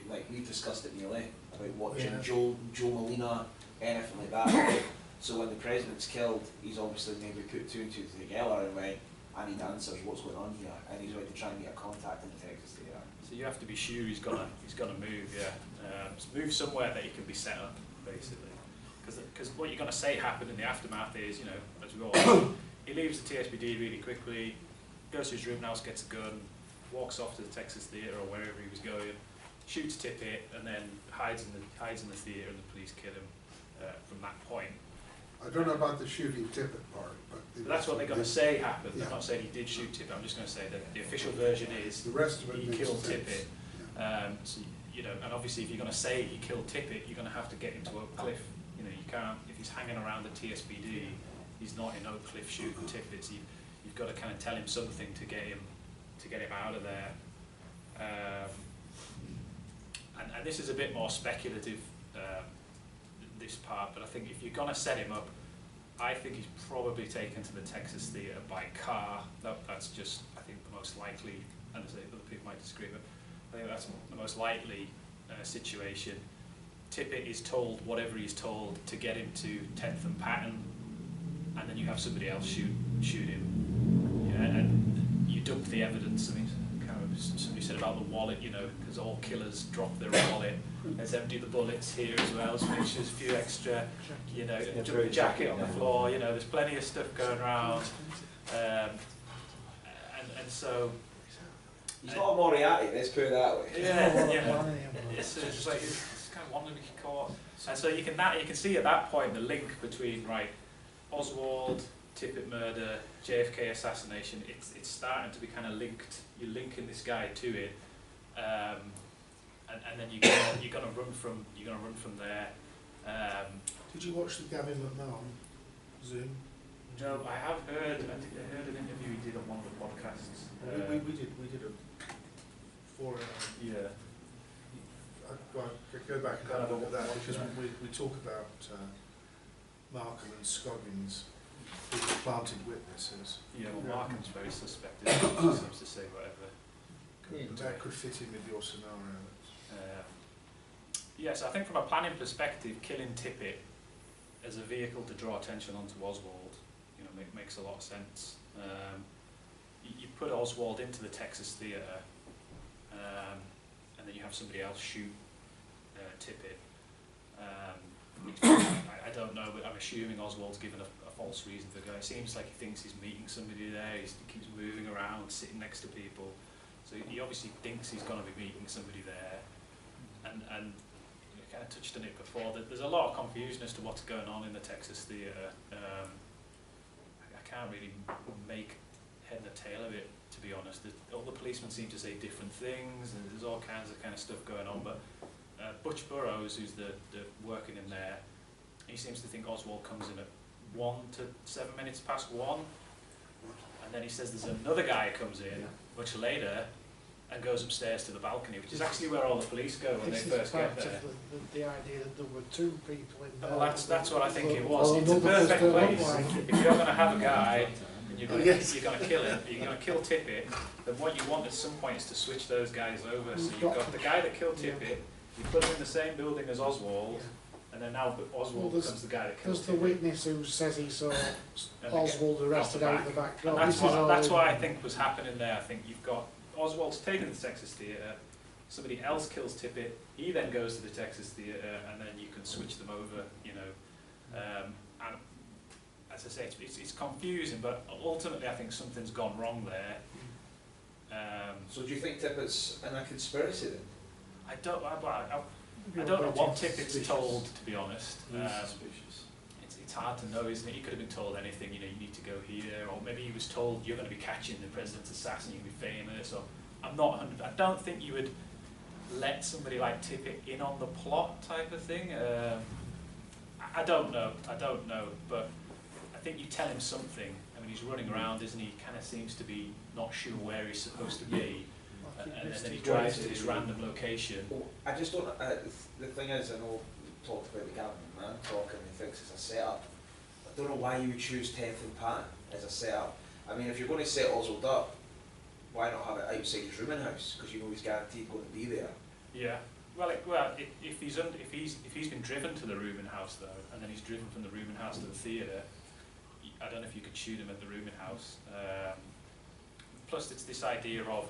Speaker 7: like we discussed it nearly, about watching Joe Molina, anything like that. So when the president's killed, he's obviously maybe put two and two together and went, I need answers, what's going on here? And he's going to try and get a contact in Texas there.
Speaker 1: So you have to be sure he's gonna move, move somewhere that he can be set up, basically. Because what you're going to say happened in the aftermath is, you know, as we all he leaves the TSBD really quickly, goes to his room house, gets a gun, walks off to the Texas Theatre or wherever he was going, shoots Tippett, and then hides in the theatre, and the police kill him from that point.
Speaker 9: I don't know about the shooting Tippett part, but
Speaker 1: that's what they're going to say happened. They're not saying he did shoot Tippett. I'm just going to say that the official version is
Speaker 9: the rest of it
Speaker 1: he killed Tippett. So, you know, and obviously if you're going to say he killed Tippett, you're going to have to get him to Oak Cliff. You know, you can't, if he's hanging around the TSBD, he's not in Oak Cliff shooting Tippett. So you've got to kind of tell him something to get him out of there. And this is a bit more speculative, this part, but I think if you're going to set him up, I think he's probably taken to the Texas Theatre by car. That's just, I think, the most likely, and as other people might disagree, but I think that's the most likely situation. Tippett is told whatever he's told to get him to 10th and Patton, and then you have somebody else shoot him. Yeah, and you dump the evidence. I mean, somebody said about the wallet, you know, because all killers drop their wallet. Let's empty the bullets here as well, so make sure there's a few extra, you know, dump the jacket on the floor, you know, there's plenty of stuff going around. And so...
Speaker 7: He's not a Moriarty, let's put it that way.
Speaker 1: Yeah. It's just like, it's kind of one to be caught. And so you can see at that point the link between, right, Oswald, Tippett murder, JFK assassination. It's starting to be kind of linked. You're linking this guy to it, and then you're gonna run from there.
Speaker 5: Did you watch the Gavin McMahon Zoom?
Speaker 1: No, I have heard. I think I heard an interview he did on one of the podcasts.
Speaker 5: We did a 4 hour.
Speaker 1: Yeah.
Speaker 5: I go back and have a look at that because we talk about Markham and Scoggins, the planted witnesses.
Speaker 1: Yeah, well, Markham's very suspect. He seems to say whatever.
Speaker 5: But that could fit in with your scenario.
Speaker 1: Yes, I think from a planning perspective, killing Tippett as a vehicle to draw attention onto Oswald, you know, makes a lot of sense. You put Oswald into the Texas Theatre, and then you have somebody else shoot Tippett. I don't know, but I'm assuming Oswald's given a false reason to go. It seems like he thinks he's meeting somebody there. He keeps moving around, sitting next to people. So he obviously thinks he's going to be meeting somebody there. And I kind of touched on it before, that there's a lot of confusion as to what's going on in the Texas Theatre. I can't really make head and tail of it, to be honest. All the policemen seem to say different things, and there's all kinds of kind of stuff going on. But Butch Burroughs, who's the working in there, he seems to think Oswald comes in at 1 to 7 minutes past 1, and then he says there's another guy who comes in much later and goes upstairs to the balcony, which is actually where all the police go when they first get there.
Speaker 6: The idea that there were two people in there.
Speaker 1: Well, that's what I think it was. It's a perfect place. If you're going to have a guy and you're going to kill him, you're going to kill Tippett, then what you want at some point is to switch those guys over. So you've got the guy that killed Tippett, you put him in the same building as Oswald, and then now Oswald becomes the guy that kills Tippett.
Speaker 6: There's the witness who says he saw Oswald arrested out the back door.
Speaker 1: And that's what I think was happening there. I think you've got Oswald's taken to the Texas Theatre, somebody else kills Tippett, he then goes to the Texas Theatre, and then you can switch them over, you know. And as I say, it's confusing, but ultimately I think something's gone wrong there.
Speaker 7: So do you think Tippett's in a conspiracy then?
Speaker 1: I don't know what Tippett's told, to be honest. It's hard to know, isn't it? He could have been told anything, you know, you need to go here, or maybe he was told you're going to be catching the president's assassin, you're going to be famous, or I don't think you would let somebody like Tippett in on the plot type of thing. I don't know, but I think you tell him something. I mean, he's running around, isn't he? He kind of seems to be not sure where he's supposed to be, and then he drives to this random location.
Speaker 7: Well, I just don't, the thing is, I know we talked about the Gavin man talking, he thinks it's a setup. I don't know why you would choose 10th and Patton as a setup. I mean, if you're going to set Oswald up, why not have it outside his rooming house? Because you know he's guaranteed going to be there.
Speaker 1: Yeah. Well, if he's been driven to the rooming house though, and then he's driven from the rooming house to the theatre, I don't know if you could shoot him at the rooming house. Plus, it's this idea of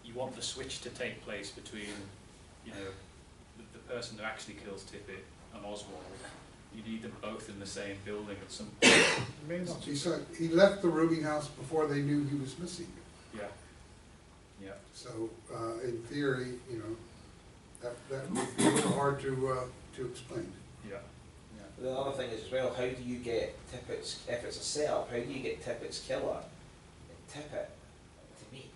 Speaker 1: you want the switch to take place between, you know, the person who actually kills Tippett and Oswald. You need them both in the same building at some point.
Speaker 9: He said he left the rooming house before they knew he was missing.
Speaker 1: Yeah. Yeah.
Speaker 9: So in theory, you know, that would be a little hard to explain.
Speaker 1: Yeah.
Speaker 7: The other thing is as well, how do you get Tippett's, if it's a setup, how do you get Tippett's killer, Tippett, to meet?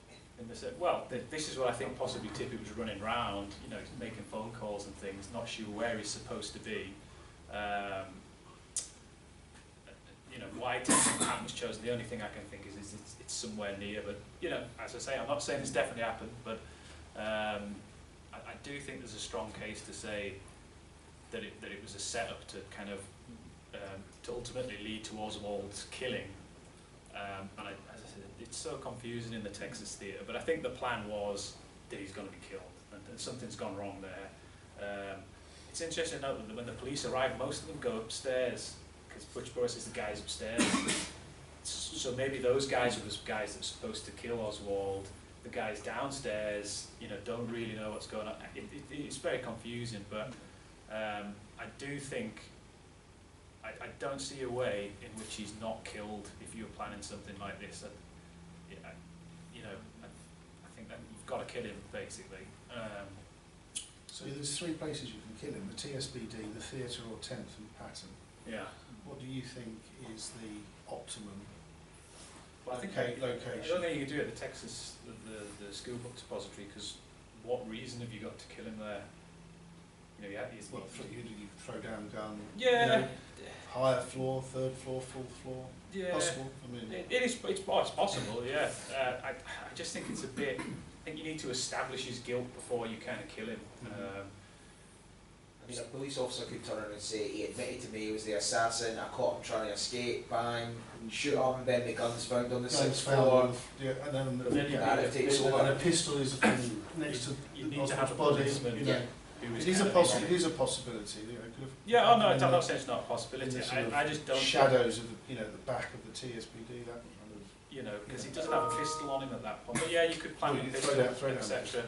Speaker 1: This is what I think possibly Tippett was running around, you know, making phone calls and things, not sure where he's supposed to be. You know, why Patton was chosen, the only thing I can think is it's somewhere near, but, you know, as I say, I'm not saying this definitely happened, but I do think there's a strong case to say that it was a setup to kind of, to ultimately lead to Oswald's killing. And as I said, it's so confusing in the Texas Theatre, but I think the plan was that he's going to be killed, and something's gone wrong there. It's interesting to note that when the police arrive, most of them go upstairs, because Butch Burroughs is the guys upstairs. So maybe those guys are the guys that are supposed to kill Oswald. The guys downstairs, you know, don't really know what's going on. It's very confusing, but I do think, I don't see a way in which he's not killed if you're planning something like this. You know, I think that you've got to kill him, basically.
Speaker 2: So there's 3 places you can kill him: the TSBD, the theatre, or 10th and Patton.
Speaker 1: Yeah.
Speaker 2: What do you think is the optimum
Speaker 1: Well, I think
Speaker 2: location?
Speaker 1: I don't think you can do it at the Texas, the school book depository, because what reason have you got to kill him there? You know,
Speaker 2: You throw down a gun.
Speaker 1: Yeah.
Speaker 2: You know, higher floor, 3rd floor, 4th floor.
Speaker 1: Yeah.
Speaker 2: Possible. I mean,
Speaker 1: it's possible. Yeah. I just think it's a bit. I think you need to establish his guilt before you kind of kill him.
Speaker 7: I mean, a police officer could turn around and say, he admitted to me he was the assassin, I caught him trying to escape, bang, shoot him, and then the gun's found on the 6th floor.
Speaker 2: Yeah, and then
Speaker 7: narrative takes over.
Speaker 2: And a pistol is next to
Speaker 1: you need to have a
Speaker 2: body.
Speaker 1: policeman
Speaker 2: You know,
Speaker 1: who who was
Speaker 2: It is a
Speaker 1: kind of in on
Speaker 2: it is a possibility. You know, could have
Speaker 1: Yeah, oh no, I'm
Speaker 2: in the-
Speaker 1: not saying it's not a
Speaker 2: in
Speaker 1: possibility.
Speaker 2: the sort of
Speaker 1: I just don't.
Speaker 2: shadows of the, the back of the TSBD. That kind of.
Speaker 1: You know, because he doesn't have a pistol on him at that point. But yeah, you could plant
Speaker 2: Well,
Speaker 1: a
Speaker 2: you
Speaker 1: pistol,
Speaker 2: throw down
Speaker 1: etc.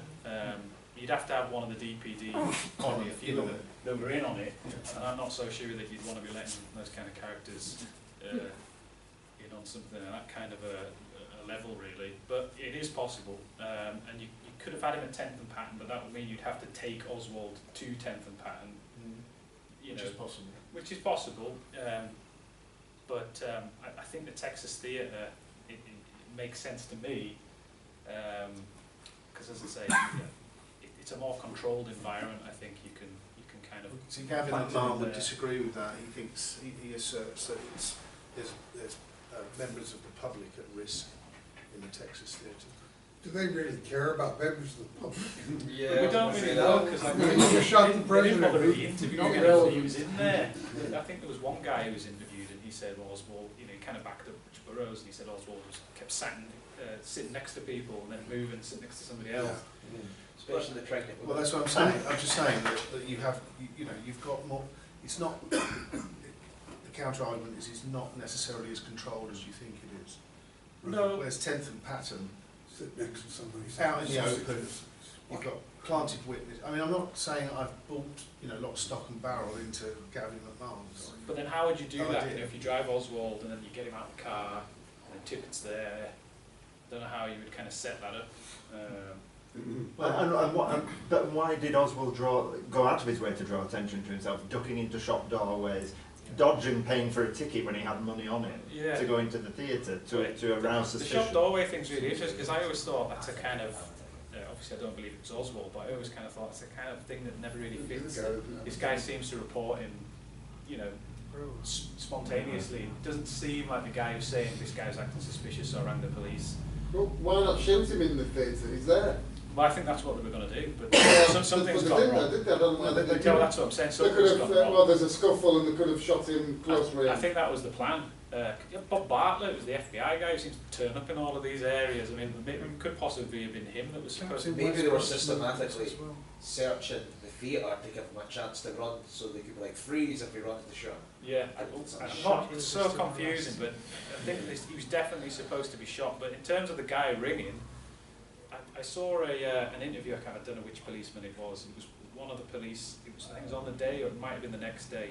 Speaker 1: You'd have to have one of the DPD on you,
Speaker 2: in on it.
Speaker 1: that were in on it.
Speaker 2: Yeah.
Speaker 1: And I'm not so sure that you'd want to be letting those kind of characters in on something at that kind of a level, really. But it is possible. And you could have had him at 10th and Patton, but that would mean you'd have to take Oswald to 10th and Patton. You
Speaker 2: Which
Speaker 1: know,
Speaker 2: is possible.
Speaker 1: which is possible. But I think the Texas Theatre, it makes sense to me, because as I say, it's a more controlled environment. I think you can kind of.
Speaker 2: See, Gavin
Speaker 1: plant it
Speaker 2: McMahon
Speaker 1: in
Speaker 2: would
Speaker 1: there.
Speaker 2: disagree with that. He thinks he asserts that there's members of the public at risk in the Texas Theatre.
Speaker 9: Do they really care about members of the public?
Speaker 7: Yeah,
Speaker 1: We don't really know because
Speaker 9: I mean, you shot the
Speaker 1: they didn't bother
Speaker 9: president.
Speaker 1: really interviewing
Speaker 9: Not
Speaker 1: anybody
Speaker 9: relevant.
Speaker 1: who was in there. I think there was one guy who was interviewed and he said, well, Oswald, he kind of backed up Rich Burroughs, and he said Oswald kept sitting next to people and then moving, sitting next to somebody else.
Speaker 7: Especially the pregnant
Speaker 2: Well,
Speaker 7: women.
Speaker 2: that's what I'm saying. I'm just saying that you have, you've got more. It's not. The counter argument is it's not necessarily as controlled as you think it is.
Speaker 1: No.
Speaker 2: Whereas 10th and Patton,
Speaker 9: Sit next to somebody.
Speaker 2: out in the open, you've got planted witness. I mean, I'm not saying I've bought, lock, stock and barrel into Gavin McMahon's.
Speaker 1: But then how would you do
Speaker 2: No
Speaker 1: that?
Speaker 2: idea.
Speaker 1: You know, if you drive Oswald and then you get him out of the car and the ticket's there, don't know how you would kind of set that up.
Speaker 3: Well, but why did Oswald go out of his way to draw attention to himself, ducking into shop doorways, dodging paying for a ticket when he had money on him,
Speaker 1: Yeah.
Speaker 3: to go into the theatre, to arouse
Speaker 1: The
Speaker 3: suspicion?
Speaker 1: shop doorway thing's really interesting because I always thought that's a kind of, obviously I don't believe it was Oswald, but I always kind of thought it's a kind of thing that never really fits. This guy seems to report him, spontaneously. It doesn't seem like the guy who's saying this guy's acting suspicious or rang the police.
Speaker 4: Well, why not shoot him in the theatre? He's there.
Speaker 1: Well, I think that's what they were going to do, but something's
Speaker 4: But
Speaker 1: gone
Speaker 4: they didn't,
Speaker 1: wrong.
Speaker 4: did they? I don't know.
Speaker 1: No,
Speaker 4: They
Speaker 1: that's what I'm saying.
Speaker 4: could
Speaker 1: Something's
Speaker 4: have,
Speaker 1: gone
Speaker 4: well,
Speaker 1: wrong.
Speaker 4: there's a scuffle and they could have shot him close range.
Speaker 1: I think that was the plan. Bob Bartlett was the FBI guy who seems to turn up in all of these areas. I mean, it could possibly have been him that was supposed to.
Speaker 7: Maybe they were systematically searching the theatre to give him a chance to run, so they could be like, freeze if he runs the show.
Speaker 1: Yeah, it's so confusing, but I think he was definitely supposed to be shot. But in terms of the guy ringing, I saw an interview. I don't know which policeman it was. It was one of the police. I think it was on the day, or it might have been the next day.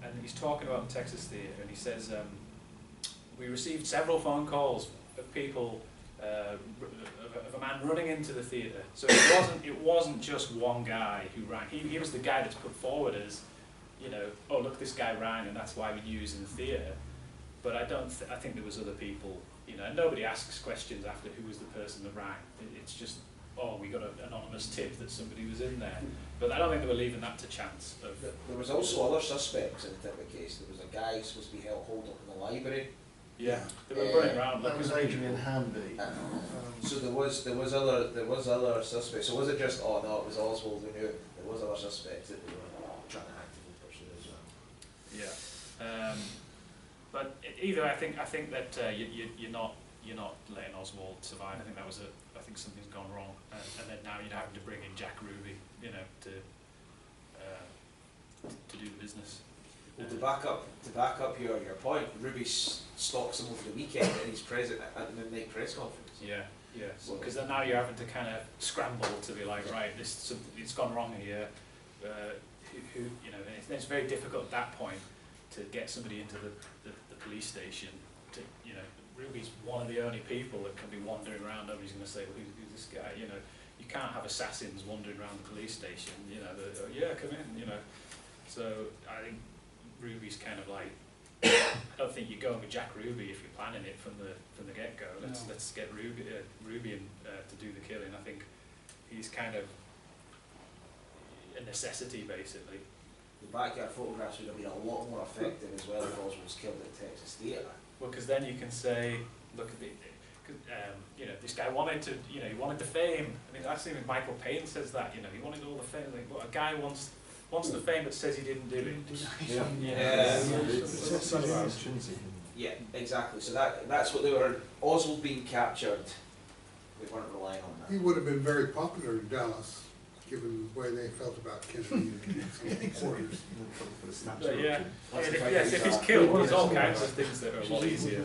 Speaker 1: And he's talking about the Texas Theatre, and he says, we received several phone calls of people, of a man running into the theatre. So it wasn't just one guy who rang. He was the guy that's put forward as, oh look, this guy rang, and that's why we knew he was in the theatre. But I think there was other people, and nobody asks questions after who was the person that rang. It's just, oh, we got an anonymous tip that somebody was in there. But I don't think they were leaving that to chance.
Speaker 7: There was also other suspects in the typical case. There was a guy supposed to be held up in the library.
Speaker 1: Yeah, they were running around.
Speaker 2: That was Adrian Hamby.
Speaker 7: So there was other suspects. So was it just, oh no, it was Oswald who knew it? There was other suspects that they were trying to actively pursue as well.
Speaker 1: Yeah, but either I think that you're not letting Oswald survive. I think I think something's gone wrong, and then now you're having to bring in Jack Ruby, to do the business.
Speaker 7: Well, to back up your point, Ruby stalks him over the weekend and he's present at the midnight press conference.
Speaker 1: Yeah, because then now you're having to kind of scramble to be like, right, it's gone wrong here. And it's very difficult at that point to get somebody into the police station. Ruby's one of the only people that can be wandering around. Nobody's going to say, well, who's this guy? You can't have assassins wandering around the police station. Yeah, come in. So I think Ruby's kind of like, I don't think you're going with Jack Ruby if you're planning it from the get-go. Let's get Ruby in to do the killing. I think he's kind of a necessity, basically.
Speaker 7: The backyard photographs would have been a lot more effective as well if Oswald was killed at the Texas Theatre.
Speaker 1: Well, because then you can say, look at this guy wanted to, he wanted the fame. I mean, that's even Michael Payne says that, he wanted all the fame. Like, well, a guy wants the fame but says he didn't do it.
Speaker 7: Yeah, exactly. So that's what they were. Oswald being captured, they weren't relying on that.
Speaker 9: He would have been very popular in Dallas. given the way they felt about Kennedy and some quarters.
Speaker 1: But yeah, if he's killed, there's all kinds of things that are a lot easier.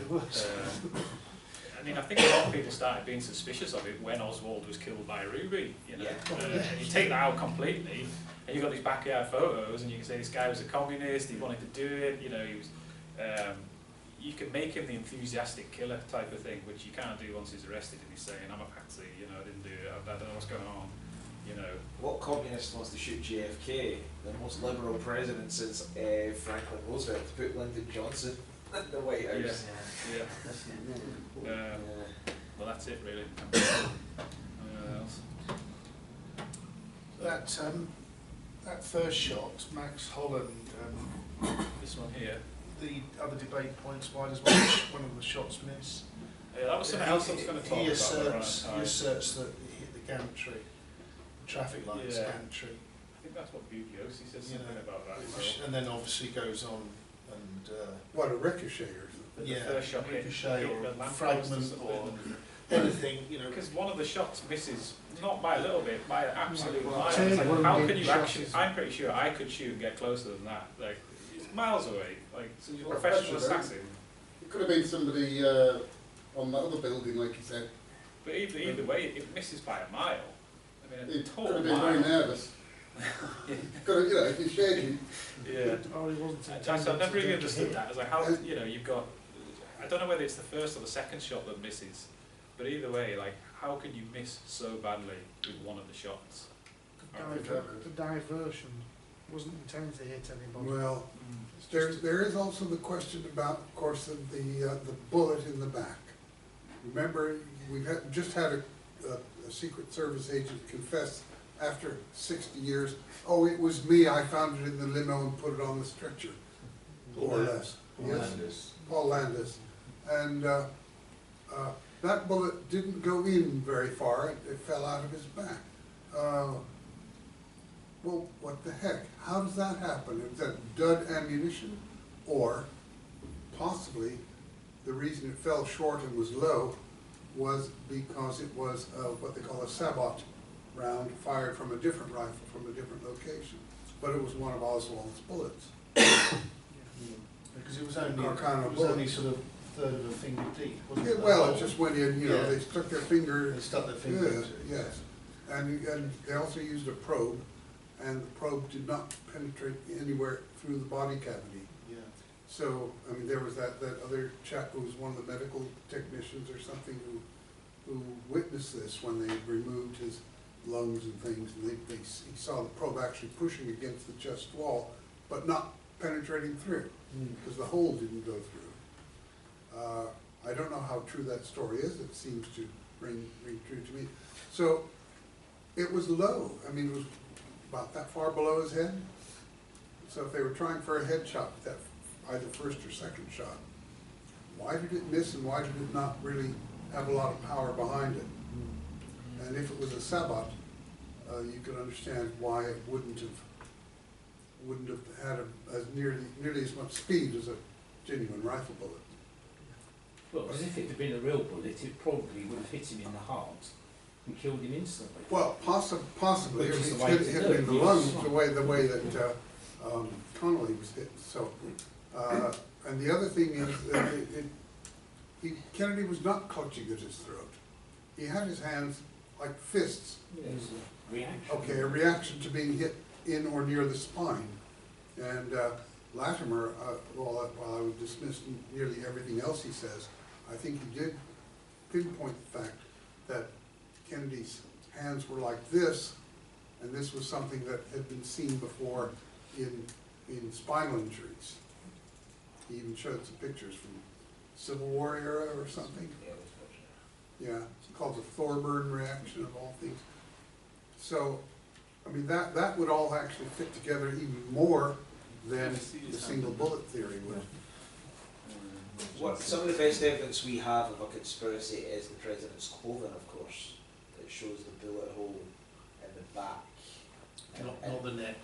Speaker 1: I mean, I think a lot of people started being suspicious of it when Oswald was killed by Ruby, you know. And you take that out completely, and you've got these backyard photos, and you can say this guy was a communist, he wanted to do it, you know, he was... you can make him the enthusiastic killer type of thing, which you can't do once he's arrested and he's saying, I'm a patsy, you know, I didn't do it, I don't know what's going on, you know.
Speaker 7: What communist wants to shoot JFK, the most liberal president since Franklin Roosevelt, to put Lyndon Johnson in the White House?
Speaker 1: Yeah. Well, that's it really.
Speaker 2: That first shot, Max Holland,
Speaker 1: This one here.
Speaker 2: the other debate points, why does one of the shots miss?
Speaker 1: Yeah, that was something else I was going to talk
Speaker 2: He
Speaker 1: about.
Speaker 2: asserts that he hit the gantry, traffic lights
Speaker 1: Yeah.
Speaker 2: gantry.
Speaker 1: I think that's what Bugiosi says
Speaker 2: You
Speaker 1: something
Speaker 2: know,
Speaker 1: about that.
Speaker 2: And then obviously goes on and
Speaker 9: What, a ricochet or something?
Speaker 1: But the
Speaker 2: yeah,
Speaker 1: first shot hit
Speaker 2: ricochet
Speaker 1: the
Speaker 2: or
Speaker 1: lamppost
Speaker 2: fragment
Speaker 1: something.
Speaker 2: or anything, you know.
Speaker 1: Because one of the shots misses, not by a little bit, by an absolute
Speaker 6: Well,
Speaker 1: mile.
Speaker 6: take
Speaker 1: It's like,
Speaker 6: one
Speaker 1: how
Speaker 6: big
Speaker 1: can you
Speaker 6: shot
Speaker 1: actually,
Speaker 6: is-
Speaker 1: I'm pretty sure I could shoot and get closer than that. Like, it's miles away. Like, so you're a
Speaker 4: Well,
Speaker 1: professional
Speaker 4: especially
Speaker 1: assassin.
Speaker 4: It could have been somebody on that other building, like you said.
Speaker 1: But either way, it misses by a mile. I mean, a
Speaker 4: It could
Speaker 1: total
Speaker 4: have been very
Speaker 1: mile.
Speaker 4: nervous. Could have, you know, if you're shaking.
Speaker 1: Yeah.
Speaker 6: Or he wasn't
Speaker 1: So
Speaker 6: intended
Speaker 1: I've never
Speaker 6: to
Speaker 1: really
Speaker 6: take a
Speaker 1: understood
Speaker 6: hit.
Speaker 1: that. It's like, how, you know, you've got, I don't know whether it's the first or the second shot that misses, but either way, like, how can you miss so badly with one of the shots?
Speaker 6: The diversion wasn't intended to hit anybody.
Speaker 9: Well,
Speaker 1: It's
Speaker 9: there,
Speaker 1: just-
Speaker 9: there is also the question about, of course, the bullet in the back. Remember, just had a Secret Service agent confess after 60 years, oh, it was me, I found it in the limo and put it on the stretcher, more or less. Yes, Paul Landis. And that bullet didn't go in very far, it fell out of his back. Well, what the heck? How does that happen? Is that dud ammunition? Or possibly the reason it fell short and was low was because it was what they call a sabot round fired from a different rifle from a different location. But it was one of Oswald's bullets.
Speaker 2: Because it was only,
Speaker 9: Carcano
Speaker 2: it was only
Speaker 9: bullets.
Speaker 2: sort of third of a finger deep, wasn't
Speaker 9: Yeah,
Speaker 2: it?
Speaker 9: well, it just went in, you know,
Speaker 2: Yeah.
Speaker 9: they stuck their finger.
Speaker 2: They stuck their finger
Speaker 9: Yeah,
Speaker 2: into it.
Speaker 9: yes. And they also used a probe, and the probe did not penetrate anywhere through the body cavity.
Speaker 2: Yeah.
Speaker 9: So, I mean, there was that other chap who was one of the medical technicians or something who witnessed this when they removed his lungs and things, and he saw the probe actually pushing against the chest wall, but not penetrating through, because the hole didn't go through. I don't know how true that story is, it seems to ring true to me. So, it was low, I mean, it was about that far below his head. So if they were trying for a headshot with that, either first or second shot, why did it miss and why did it not really have a lot of power behind it? And if it was a sabot, you could understand why it wouldn't have had as nearly as much speed as a genuine rifle bullet.
Speaker 10: Well, because if it had been a real bullet, it probably would have hit him in the heart and killed him instantly.
Speaker 9: Well, possibly,
Speaker 10: Which
Speaker 9: if
Speaker 10: is
Speaker 9: it
Speaker 10: the way
Speaker 9: hit
Speaker 10: to
Speaker 9: him
Speaker 10: do it,
Speaker 9: in the
Speaker 10: yes.
Speaker 9: lungs, the way that Connolly was hit, so. And the other thing is, Kennedy was not clutching at his throat. He had his hands like fists.
Speaker 10: It was a reaction.
Speaker 9: Okay, a reaction to being hit in or near the spine. And Latimer, while I would dismiss nearly everything else he says, I think he did pinpoint the fact that Kennedy's hands were like this, and this was something that had been seen before in spinal injuries. He even showed some pictures from Civil War era or something. Yeah, it's called the Thorburn reaction of all things. So, I mean, that would all actually fit together even more than the single bullet theory would.
Speaker 7: What, some of the best evidence we have of a conspiracy is the President's clothing, of course. It shows the bullet hole in the back.
Speaker 2: Not the neck.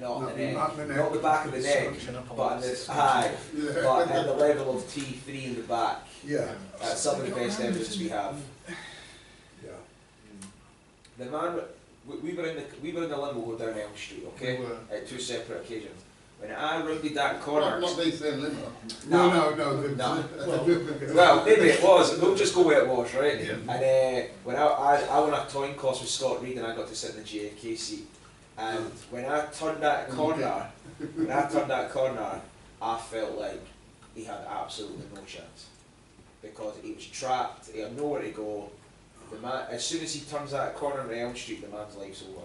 Speaker 7: Not
Speaker 9: Not
Speaker 7: the neck.
Speaker 9: not the neck.
Speaker 7: Not the back of the neck, but in the, but at the level of T3 in the back.
Speaker 9: Yeah,
Speaker 7: That's some of the best evidence we have.
Speaker 9: yeah.
Speaker 7: The man we were in the limo down Elm Street, okay?
Speaker 2: We were.
Speaker 7: At 2 separate occasions. When I rounded that corner,
Speaker 4: Not these same limo.
Speaker 9: No.
Speaker 7: well, maybe it was. We'll just go where it was, right?
Speaker 2: Yeah.
Speaker 7: And when I won a coin toss with Scott Reed, and I got to sit in the JFK seat. And when I turned that corner, I felt like he had absolutely no chance because he was trapped. He had nowhere to go. The man, as soon as he turns that corner on Elm Street, the man's life's over.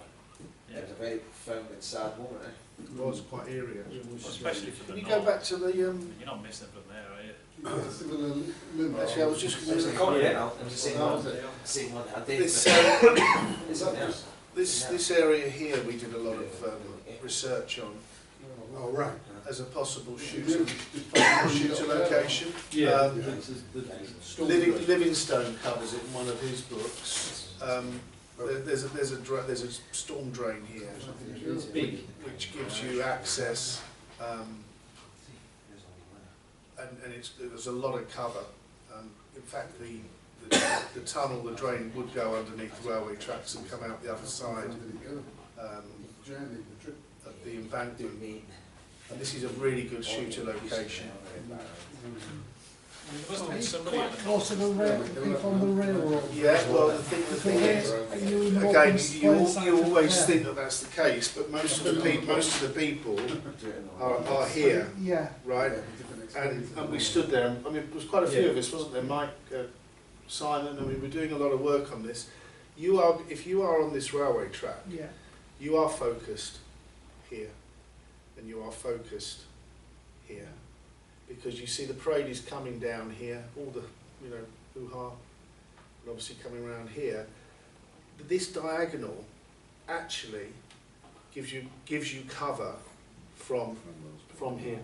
Speaker 1: Yeah.
Speaker 7: It was a very profound and sad moment. Eh?
Speaker 2: It was quite eerie, actually.
Speaker 1: Especially for
Speaker 5: Can
Speaker 1: the
Speaker 5: you go
Speaker 1: north.
Speaker 5: back to the,
Speaker 1: You're not missing from there, are you?
Speaker 4: Similar limo.
Speaker 5: actually I was just
Speaker 7: It was the Continental. It was the same
Speaker 4: Oh,
Speaker 7: one.
Speaker 4: was it?
Speaker 7: Same one. I did.
Speaker 5: this,
Speaker 7: Is that there?
Speaker 5: this area here we did a lot of research on
Speaker 9: Oh, right.
Speaker 5: as a possible
Speaker 4: Shooter
Speaker 5: shooter location.
Speaker 10: Yeah,
Speaker 5: Um,
Speaker 10: the
Speaker 5: Livingstone covers it in one of his books. There's a storm drain here,
Speaker 10: it's big.
Speaker 5: which gives you access, and there's a lot of cover. In fact, the tunnel, the drain would go underneath the railway tracks and come out the other side of the embankment. And this is a really good shooter location.
Speaker 1: There must have been somebody at
Speaker 6: Quite
Speaker 1: the
Speaker 6: close to the rail, people on the railroad.
Speaker 5: Yeah, well, the thing is, again, you always think that that's the case, but most of the people are here,
Speaker 6: Yeah.
Speaker 5: right? And we stood there. I mean, there was quite a few of us, wasn't there? Mike, Simon. I mean, we're doing a lot of work on this. If you are on this railway track,
Speaker 6: Yeah.
Speaker 5: you are focused here, and you are focused here, because you see the parade is coming down here, all the hoo-ha, and obviously coming around here. But this diagonal actually gives you cover from here.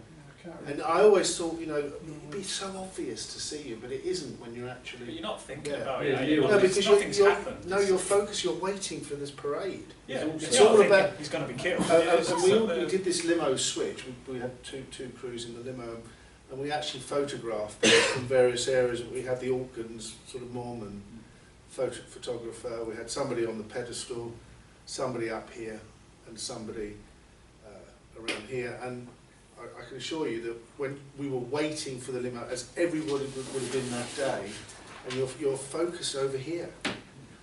Speaker 5: And I always thought, it'd be so obvious to see you, but it isn't when you're
Speaker 1: But
Speaker 5: actually.
Speaker 1: you're not thinking
Speaker 5: Yeah.
Speaker 1: about
Speaker 10: Yeah,
Speaker 1: it.
Speaker 10: you-
Speaker 1: You're
Speaker 5: No,
Speaker 1: not,
Speaker 5: because
Speaker 1: nothing's
Speaker 5: you're
Speaker 1: happened.
Speaker 5: you're focused. You're waiting for this parade.
Speaker 1: Yeah,
Speaker 10: It's
Speaker 1: you're
Speaker 5: all
Speaker 1: not
Speaker 5: about-
Speaker 1: thinking he's going to be killed.
Speaker 5: And we did this limo switch. We had two crews in the limo, and we actually photographed from various areas. We had the Alkins, sort of Mormon photographer. We had somebody on the pedestal, somebody up here, and somebody around here. And I can assure you that when we were waiting for the limo, as everybody would have been that day, and you're focused over here.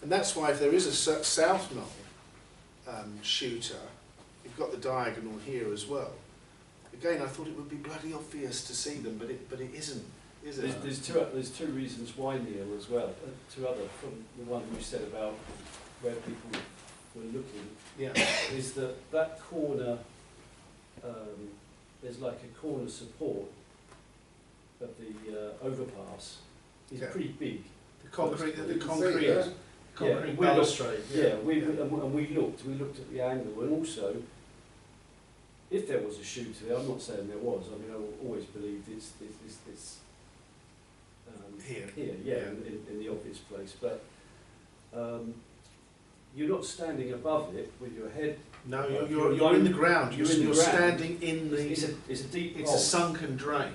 Speaker 5: And that's why if there is a South Knoll shooter, you've got the diagonal here as well. Again, I thought it would be bloody obvious to see them, but it isn't, is it?
Speaker 10: There's two reasons why, Neil, as well. Two other, from the one you said about where people were looking,
Speaker 5: Yeah.
Speaker 10: is that corner, there's like a corner support of the overpass is
Speaker 5: Yeah.
Speaker 10: pretty big.
Speaker 5: The concrete,
Speaker 4: You
Speaker 5: the
Speaker 4: can see
Speaker 5: concrete,
Speaker 4: it,
Speaker 5: concrete
Speaker 10: we looked-
Speaker 5: balustrade.
Speaker 10: And we looked at the angle, and also, if there was a shooter there, I'm not saying there was, I mean, I always believed it's
Speaker 5: Here.
Speaker 10: yeah, in the obvious place, but you're not standing above it with your head.
Speaker 5: No,
Speaker 10: Well,
Speaker 5: you're in the ground.
Speaker 10: you're in the
Speaker 5: You're
Speaker 10: ground.
Speaker 5: standing in the.
Speaker 10: It's a deep
Speaker 5: It's
Speaker 10: hole.
Speaker 5: a sunken drain.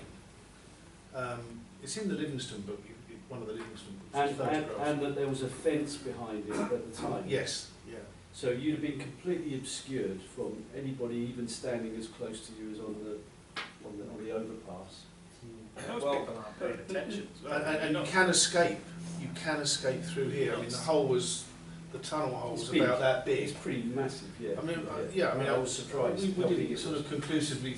Speaker 5: It's in the Livingston book. One of the Livingston books.
Speaker 10: and,
Speaker 5: it's
Speaker 10: and,
Speaker 5: photographs.
Speaker 10: and that there was a fence behind it at the time.
Speaker 5: Yes. Yeah.
Speaker 10: So you'd have been completely obscured from anybody even standing as close to you as on the overpass.
Speaker 1: Those
Speaker 7: Well,
Speaker 1: people aren't paying attention.
Speaker 5: And you can escape. You can escape through here. I mean, the tunnel hole
Speaker 10: It's
Speaker 5: was
Speaker 10: big.
Speaker 5: about that
Speaker 10: It's
Speaker 5: big.
Speaker 10: pretty massive, yeah.
Speaker 5: I mean, yeah. I mean,
Speaker 10: I was surprised.
Speaker 5: We
Speaker 10: how big
Speaker 5: didn't
Speaker 10: it
Speaker 5: sort
Speaker 10: was.
Speaker 5: of conclusively,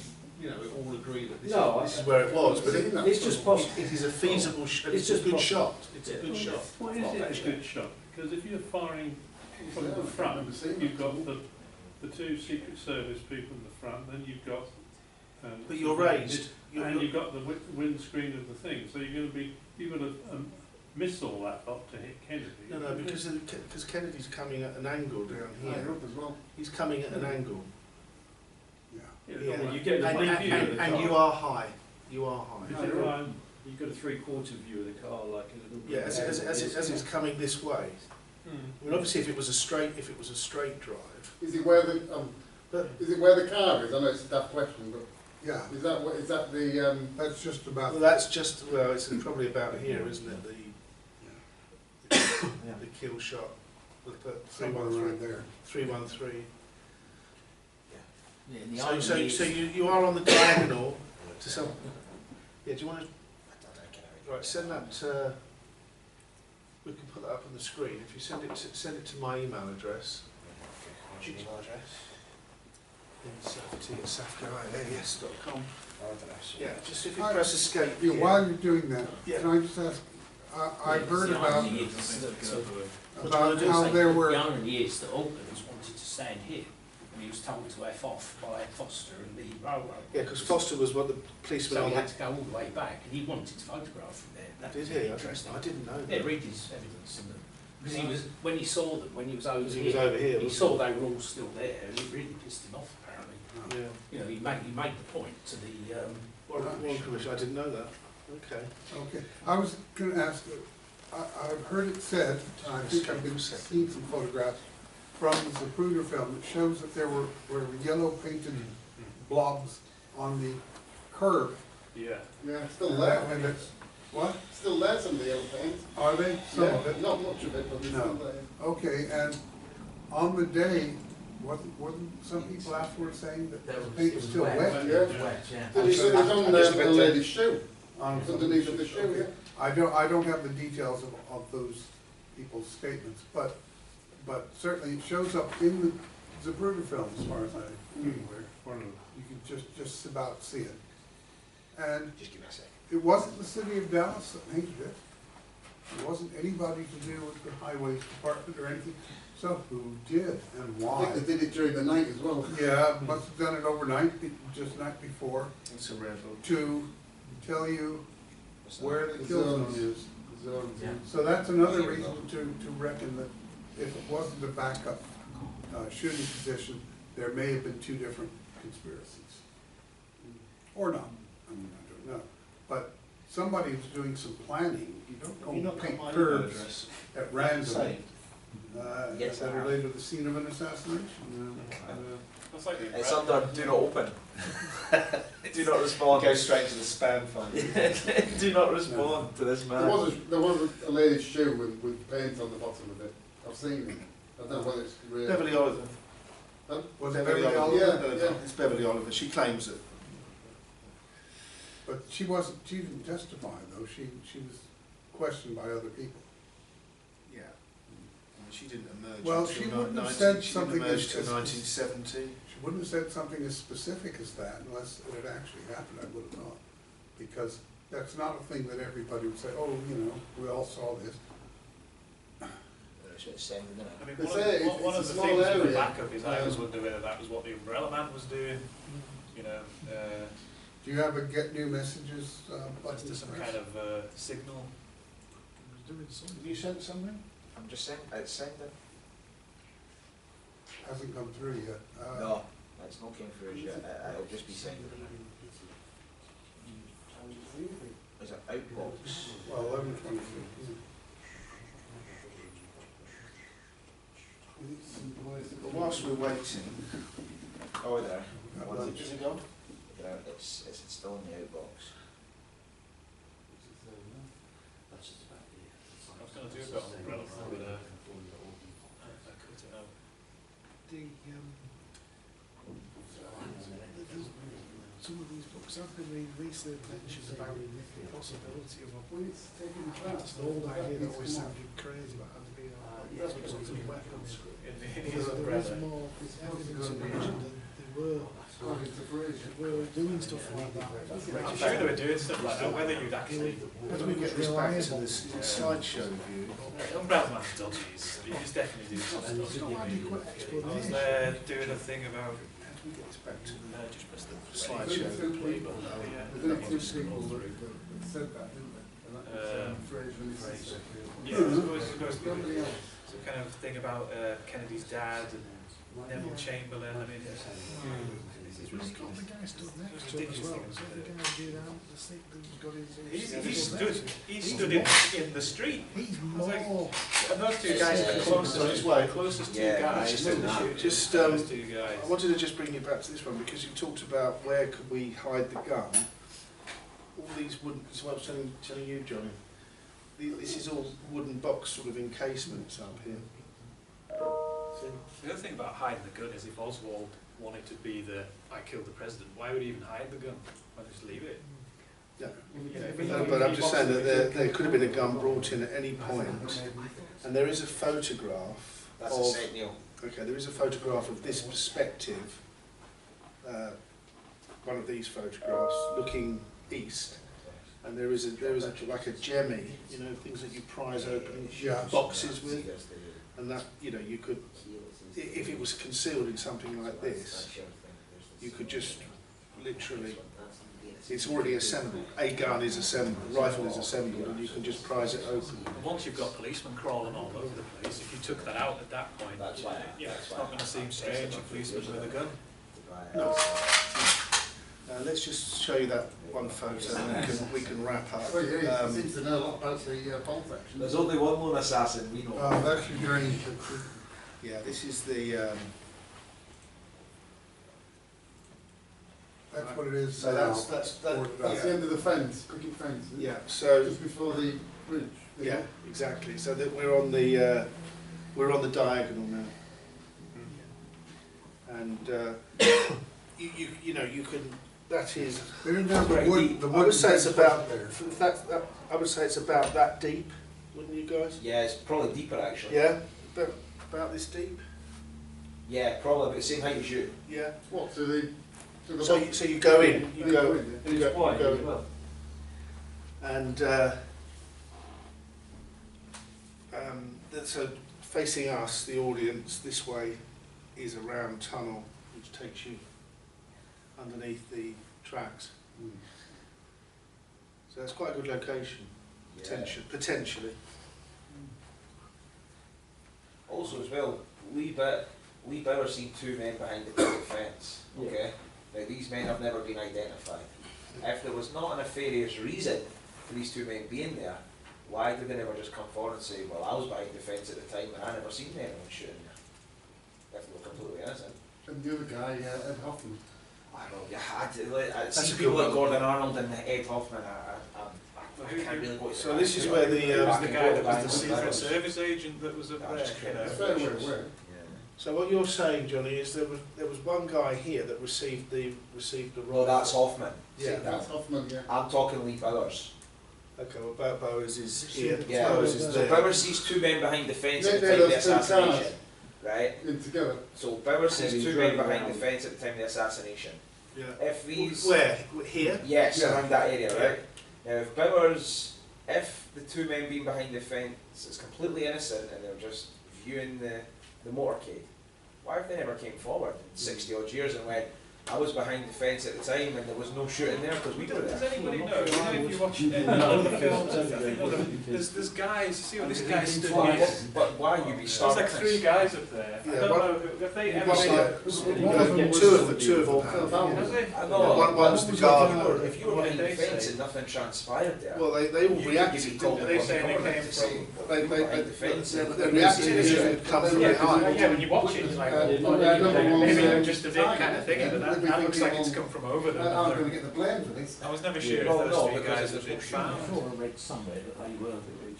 Speaker 5: all agree that this,
Speaker 10: No,
Speaker 5: this is where it was, but
Speaker 10: It's just possible.
Speaker 5: it is a feasible.
Speaker 10: It's
Speaker 5: It's a
Speaker 10: just
Speaker 5: good
Speaker 10: possible.
Speaker 5: shot. It's a
Speaker 10: Yeah.
Speaker 5: good shot.
Speaker 8: Why is it a good shot? Because if you're firing from the front, you've got the two Secret Service people in the front, then you've got.
Speaker 5: But you're raised.
Speaker 8: And you've got the windscreen of the thing, so you're going to miss all that lot to hit Kennedy.
Speaker 5: No, because Kennedy's coming at an angle down
Speaker 4: higher
Speaker 5: here.
Speaker 4: up as well.
Speaker 5: He's coming at an angle.
Speaker 9: Yeah.
Speaker 8: Yeah,
Speaker 10: Well, you get the
Speaker 5: And,
Speaker 10: big
Speaker 5: and,
Speaker 10: view of
Speaker 5: and,
Speaker 10: the
Speaker 5: and
Speaker 10: car.
Speaker 5: you are high. You are high.
Speaker 8: Is it right?
Speaker 10: You've got a three-quarter view of the car, like a little.
Speaker 5: Yeah, as it's coming this way.
Speaker 8: Hmm.
Speaker 5: I mean, obviously, if it was a straight drive.
Speaker 4: Is it where the
Speaker 5: But
Speaker 4: is it where the car is? I know it's a daft question, but
Speaker 9: Yeah,
Speaker 4: is that the
Speaker 9: that's just about.
Speaker 5: well, that's just it's probably about here, isn't it? The kill shot. We'll put
Speaker 9: somewhere around there.
Speaker 5: 313.
Speaker 11: Yeah, and the
Speaker 5: So,
Speaker 11: irony
Speaker 5: so,
Speaker 11: is-
Speaker 5: so you are on the diagonal to some. Yeah, do you want to? Right, send that. We can put that up on the screen. If you send it to my email address.
Speaker 7: What's your email address?
Speaker 5: Safety@safguys.com.
Speaker 7: Address.
Speaker 5: Yeah, just if you press escape.
Speaker 9: Yeah, while you're doing that,
Speaker 5: Yeah.
Speaker 9: can I just ask, I've heard
Speaker 11: The
Speaker 9: about,
Speaker 11: irony is that-
Speaker 9: about how there were,
Speaker 11: The irony is that Altman's wanted to stand here, and he was told to F off by Foster and the railroad.
Speaker 5: Yeah, because Foster was what the policeman
Speaker 11: So
Speaker 5: on
Speaker 11: he
Speaker 5: the.
Speaker 11: had to go all the way back, and he wanted to photograph from there. That
Speaker 5: Did
Speaker 11: was
Speaker 5: he?
Speaker 11: interesting.
Speaker 5: I didn't know
Speaker 11: Yeah,
Speaker 5: that.
Speaker 11: read his evidence in them. Because he was, when he saw them, when he was over
Speaker 5: Because he
Speaker 11: here,
Speaker 5: was over here,
Speaker 11: he
Speaker 5: wasn't
Speaker 11: saw they were all still there, and it really pissed him off, apparently.
Speaker 5: Yeah.
Speaker 11: You know, he made the point to the,
Speaker 5: Warren Commission, I didn't know that. Okay.
Speaker 9: okay, I was gonna ask, I've heard it said, I think I've been seeing some photographs from the Zapruder film that shows that there were yellow painted blobs on the curb.
Speaker 8: Yeah.
Speaker 4: Yeah, still there.
Speaker 9: And it's, what?
Speaker 4: Still there, some of the yellow paint.
Speaker 9: Are they? Some of
Speaker 4: Yeah,
Speaker 9: it?
Speaker 4: not much of it, but it's
Speaker 9: No.
Speaker 4: still there.
Speaker 9: Okay, and on the day, wasn't some people afterwards saying that the paint was still wet?
Speaker 4: Yeah.
Speaker 11: yeah.
Speaker 4: Did you see it on
Speaker 5: Just a bit
Speaker 4: the lady's shoe?
Speaker 9: On
Speaker 4: It's underneath of the shoe, yeah.
Speaker 9: I don't have the details of those people's statements, but certainly it shows up in the Zapruder film as far as I'm aware.
Speaker 8: One of them.
Speaker 9: You can just about see it. And
Speaker 7: Just give me a second.
Speaker 9: it wasn't the city of Dallas that painted it. It wasn't anybody to do with the highways department or anything. So who did and
Speaker 4: I
Speaker 9: why?
Speaker 4: think they did it during the night as well.
Speaker 9: Yeah, must have done it overnight, just night before,
Speaker 5: It's a red book.
Speaker 9: to tell you where the
Speaker 4: The
Speaker 9: kill zone
Speaker 4: zones.
Speaker 9: is.
Speaker 4: The zones,
Speaker 11: Yeah.
Speaker 9: So that's another reason to reckon that if it wasn't a backup shooting position, there may have been two different conspiracies. Or not, I mean, I don't know. But somebody was doing some planning, you don't paint curbs at random.
Speaker 7: Yes,
Speaker 9: That
Speaker 7: I have.
Speaker 9: related to the scene of an assassination.
Speaker 1: That's like the
Speaker 7: It's under do not open. Do not respond.
Speaker 5: Go straight to the spam folder.
Speaker 7: Do not respond to this
Speaker 4: There
Speaker 7: man.
Speaker 4: was a lady's shoe with paint on the bottom of it. I've seen it. I don't know whether it's real.
Speaker 5: Beverly Oliver.
Speaker 4: Huh?
Speaker 9: Was it
Speaker 5: Beverly
Speaker 9: Beverly
Speaker 5: Oliver?
Speaker 9: Oliver?
Speaker 4: Yeah, yeah.
Speaker 5: It's Beverly Oliver. She claims it.
Speaker 9: But she didn't testify though, she was questioned by other people.
Speaker 5: Yeah. I mean, she didn't emerge
Speaker 9: Well,
Speaker 5: until
Speaker 9: she
Speaker 5: ni-
Speaker 9: wouldn't have
Speaker 5: 19
Speaker 9: said
Speaker 5: she
Speaker 9: something
Speaker 5: didn't emerge
Speaker 9: as-
Speaker 5: till
Speaker 9: as-
Speaker 5: 1970.
Speaker 9: She wouldn't have said something as specific as that unless it had actually happened, I would have thought. Because that's not a thing that everybody would say, oh, we all saw this.
Speaker 1: I mean,
Speaker 4: They
Speaker 1: one
Speaker 4: say
Speaker 1: of, one
Speaker 4: it's
Speaker 1: of
Speaker 4: a
Speaker 1: the
Speaker 4: small
Speaker 1: things in the
Speaker 4: area.
Speaker 1: back of his eye was wondering whether that was what the umbrella man was doing. You know,
Speaker 9: Do you have a get new messages
Speaker 1: was
Speaker 9: button?
Speaker 1: to some kind of signal.
Speaker 9: Have you sent something?
Speaker 7: I'm just saying, it's sending.
Speaker 9: Hasn't come through yet.
Speaker 7: No, it's not came through as yet. It'll just be sending. Is it outbox?
Speaker 9: Well, 11:23.
Speaker 5: But whilst we're waiting,
Speaker 7: Oh, there.
Speaker 5: is it gone?
Speaker 7: There, it's still in the outbox.
Speaker 1: I was going to do a bit on the umbrella man, but I cut it out.
Speaker 6: Some of these books I've been reading recently mentions about the possibility of just the old idea that always sounded crazy about having been sort of weapons.
Speaker 1: In
Speaker 6: There
Speaker 1: his
Speaker 6: is
Speaker 1: umbrella.
Speaker 6: more evidence to mention that they were doing stuff like that.
Speaker 1: I'm sure they were doing stuff like that, whether you'd actually...
Speaker 5: How do we get this back to this slideshow view?
Speaker 1: Umbrella man's dodgy, he's definitely doing some
Speaker 6: It's
Speaker 1: stuff.
Speaker 6: not adequate
Speaker 1: I was
Speaker 6: explanation.
Speaker 1: there doing a thing about...
Speaker 5: How do we get this back to
Speaker 1: just press the
Speaker 5: slideshow?
Speaker 1: play button.
Speaker 4: There's only two people that said that, didn't they? And that's Fraser and his sister.
Speaker 1: Yeah, it was supposed to be some kind of thing about Kennedy's dad and Neville Chamberlain. I mean, this is
Speaker 6: The
Speaker 1: ridiculous.
Speaker 6: guy stood next
Speaker 1: It's
Speaker 6: to him as
Speaker 1: ridiculous
Speaker 6: well.
Speaker 1: thing
Speaker 6: So
Speaker 1: to
Speaker 6: the
Speaker 1: do.
Speaker 6: guy did out the sick who's got his.
Speaker 1: He stood in the street.
Speaker 6: He's
Speaker 1: was like-
Speaker 6: more.
Speaker 1: And those two guys are the closest two
Speaker 7: Yeah,
Speaker 1: guys.
Speaker 7: just
Speaker 1: to the
Speaker 7: that.
Speaker 1: shoot.
Speaker 5: Just,
Speaker 1: Those two guys.
Speaker 5: I wanted to just bring you back to this one because you talked about where could we hide the gun. All these wooden, that's what I was telling you, Johnny. This is all wooden box sort of encasements up here.
Speaker 1: The other thing about hiding the gun is if Oswald wanted to be the I killed the president, why would he even hide the gun? Why not just leave it?
Speaker 2: Yeah.
Speaker 1: If he-
Speaker 2: No, but I'm just saying that there could have been a gun brought in at any point, and there is a photograph
Speaker 7: That's a
Speaker 2: of,
Speaker 7: sentinel.
Speaker 2: okay, there is a photograph of this perspective, one of these photographs, looking east, and there is a like a jemmy, you know, things that you prise open
Speaker 9: Yeah.
Speaker 2: boxes with, and that, you know, you could, if it was concealed in something like this, you could just literally, it's already assembled, a gun is assembled, a rifle is assembled, and you can just prise it open.
Speaker 1: And once you've got policemen crawling all over the place, if you took that out at that point,
Speaker 7: That's why-
Speaker 1: you know,
Speaker 7: that's
Speaker 1: it's
Speaker 7: why-
Speaker 1: not going to seem strange, a policeman with a gun.
Speaker 2: No. Let's just show you that one photo, and we can wrap up.
Speaker 4: Oh yeah, he seems to know a lot about the bolt action.
Speaker 7: There's only one lone assassin we know.
Speaker 9: Oh, that's your green.
Speaker 2: Yeah, this is the.
Speaker 9: That's what it is.
Speaker 2: So that's
Speaker 4: That's
Speaker 2: yeah.
Speaker 4: the end of the fence, cricket fence. Isn't it?
Speaker 2: Yeah. So
Speaker 4: Just before the bridge.
Speaker 2: yeah, exactly. So that we're on the diagonal now, and you know you can. That is.
Speaker 9: They're down the wood. The
Speaker 2: I
Speaker 9: wood
Speaker 2: would say it's about.
Speaker 9: there.
Speaker 2: I would say it's about that deep, wouldn't you guys?
Speaker 7: Yeah, it's probably deeper actually.
Speaker 2: Yeah. About this deep.
Speaker 7: Yeah, probably about the same height as you.
Speaker 2: Yeah.
Speaker 4: What, to the
Speaker 2: So you go in. You go.
Speaker 4: in,
Speaker 10: And it's wide as well.
Speaker 2: And so facing us, the audience, this way is a round tunnel which takes you underneath the tracks. So that's quite a good location, potentially.
Speaker 7: Also as well, Lee Bauer seen two men behind the picket fence.
Speaker 10: Yeah.
Speaker 7: Okay? Now these men have never been identified. If there was not a nefarious reason for these two men being there, why did they never just come forward and say, well, I was behind the fence at the time and I never seen anyone shooting there? If they were completely innocent.
Speaker 4: and the other guy, Ed Hoffman.
Speaker 7: I don't know, yeah, I
Speaker 2: That's
Speaker 7: see
Speaker 2: a
Speaker 7: people
Speaker 2: good
Speaker 7: like
Speaker 2: one.
Speaker 7: Gordon Arnold and Ed Hoffman, I can't really go to
Speaker 2: So this is where the
Speaker 1: It was the guy that was the
Speaker 7: Back
Speaker 1: Secret
Speaker 7: and
Speaker 1: Service agent that was up
Speaker 7: Yeah,
Speaker 1: there.
Speaker 7: just
Speaker 1: You know.
Speaker 4: It's fair way away.
Speaker 2: So what you're saying, Johnny, is there was one guy here that received the
Speaker 7: Well, that's Hoffman.
Speaker 2: Yeah.
Speaker 4: That's Hoffman, yeah.
Speaker 7: I'm talking Lee Bowers.
Speaker 2: Okay, well Bowers is here.
Speaker 7: Yeah.
Speaker 2: Bowers is
Speaker 7: So
Speaker 2: there.
Speaker 7: Bowers sees two men behind the fence at the
Speaker 4: Yeah,
Speaker 7: time of the
Speaker 4: those two
Speaker 7: assassination.
Speaker 4: cars.
Speaker 7: Right?
Speaker 4: In together.
Speaker 7: So Bowers sees
Speaker 10: Maybe
Speaker 7: two men
Speaker 10: drove
Speaker 7: behind the
Speaker 10: around.
Speaker 7: fence at the time of the assassination.
Speaker 2: Yeah.
Speaker 7: If these...
Speaker 2: Where? Here?
Speaker 7: Yes,
Speaker 4: Yeah.
Speaker 7: around that area, right? Now if the two men being behind the fence is completely innocent and they're just viewing the motorcade, why have they never came forward in 60 odd years and went, I was behind the fence at the time and there was no shooting there because we were
Speaker 1: Does
Speaker 7: there?
Speaker 1: anybody know? You know, if you watch any of the films, I think there's guys. You see what this guy stood here.
Speaker 7: But why you be
Speaker 1: There's
Speaker 7: starting
Speaker 1: like three guys up there. I
Speaker 2: Yeah,
Speaker 1: don't
Speaker 2: one-
Speaker 1: know if they ever.
Speaker 2: One- two of them.
Speaker 1: Has it?
Speaker 7: I know.
Speaker 2: One was the gardener.
Speaker 7: If you were
Speaker 1: What
Speaker 7: behind
Speaker 1: did
Speaker 7: the
Speaker 1: they
Speaker 7: fence
Speaker 1: say?
Speaker 7: and nothing transpired there,
Speaker 2: Well, they all
Speaker 7: you
Speaker 2: reacted,
Speaker 7: could be
Speaker 2: didn't
Speaker 7: told
Speaker 2: they?
Speaker 1: They say they came
Speaker 7: to say,
Speaker 2: They
Speaker 7: behind the fence.
Speaker 2: they reacted as if it had come from
Speaker 1: Yeah,
Speaker 2: behind.
Speaker 1: yeah, when you watch it, it's like, maybe they're just a bit kind of thing, but that looks like it's come from over them.
Speaker 4: I'm going to get the blame for this.
Speaker 1: I was never sure if
Speaker 7: No,
Speaker 1: those
Speaker 7: no,
Speaker 1: three
Speaker 7: because
Speaker 1: guys
Speaker 7: there's
Speaker 1: had been
Speaker 7: no shooting.
Speaker 1: found.
Speaker 11: I read somewhere that they were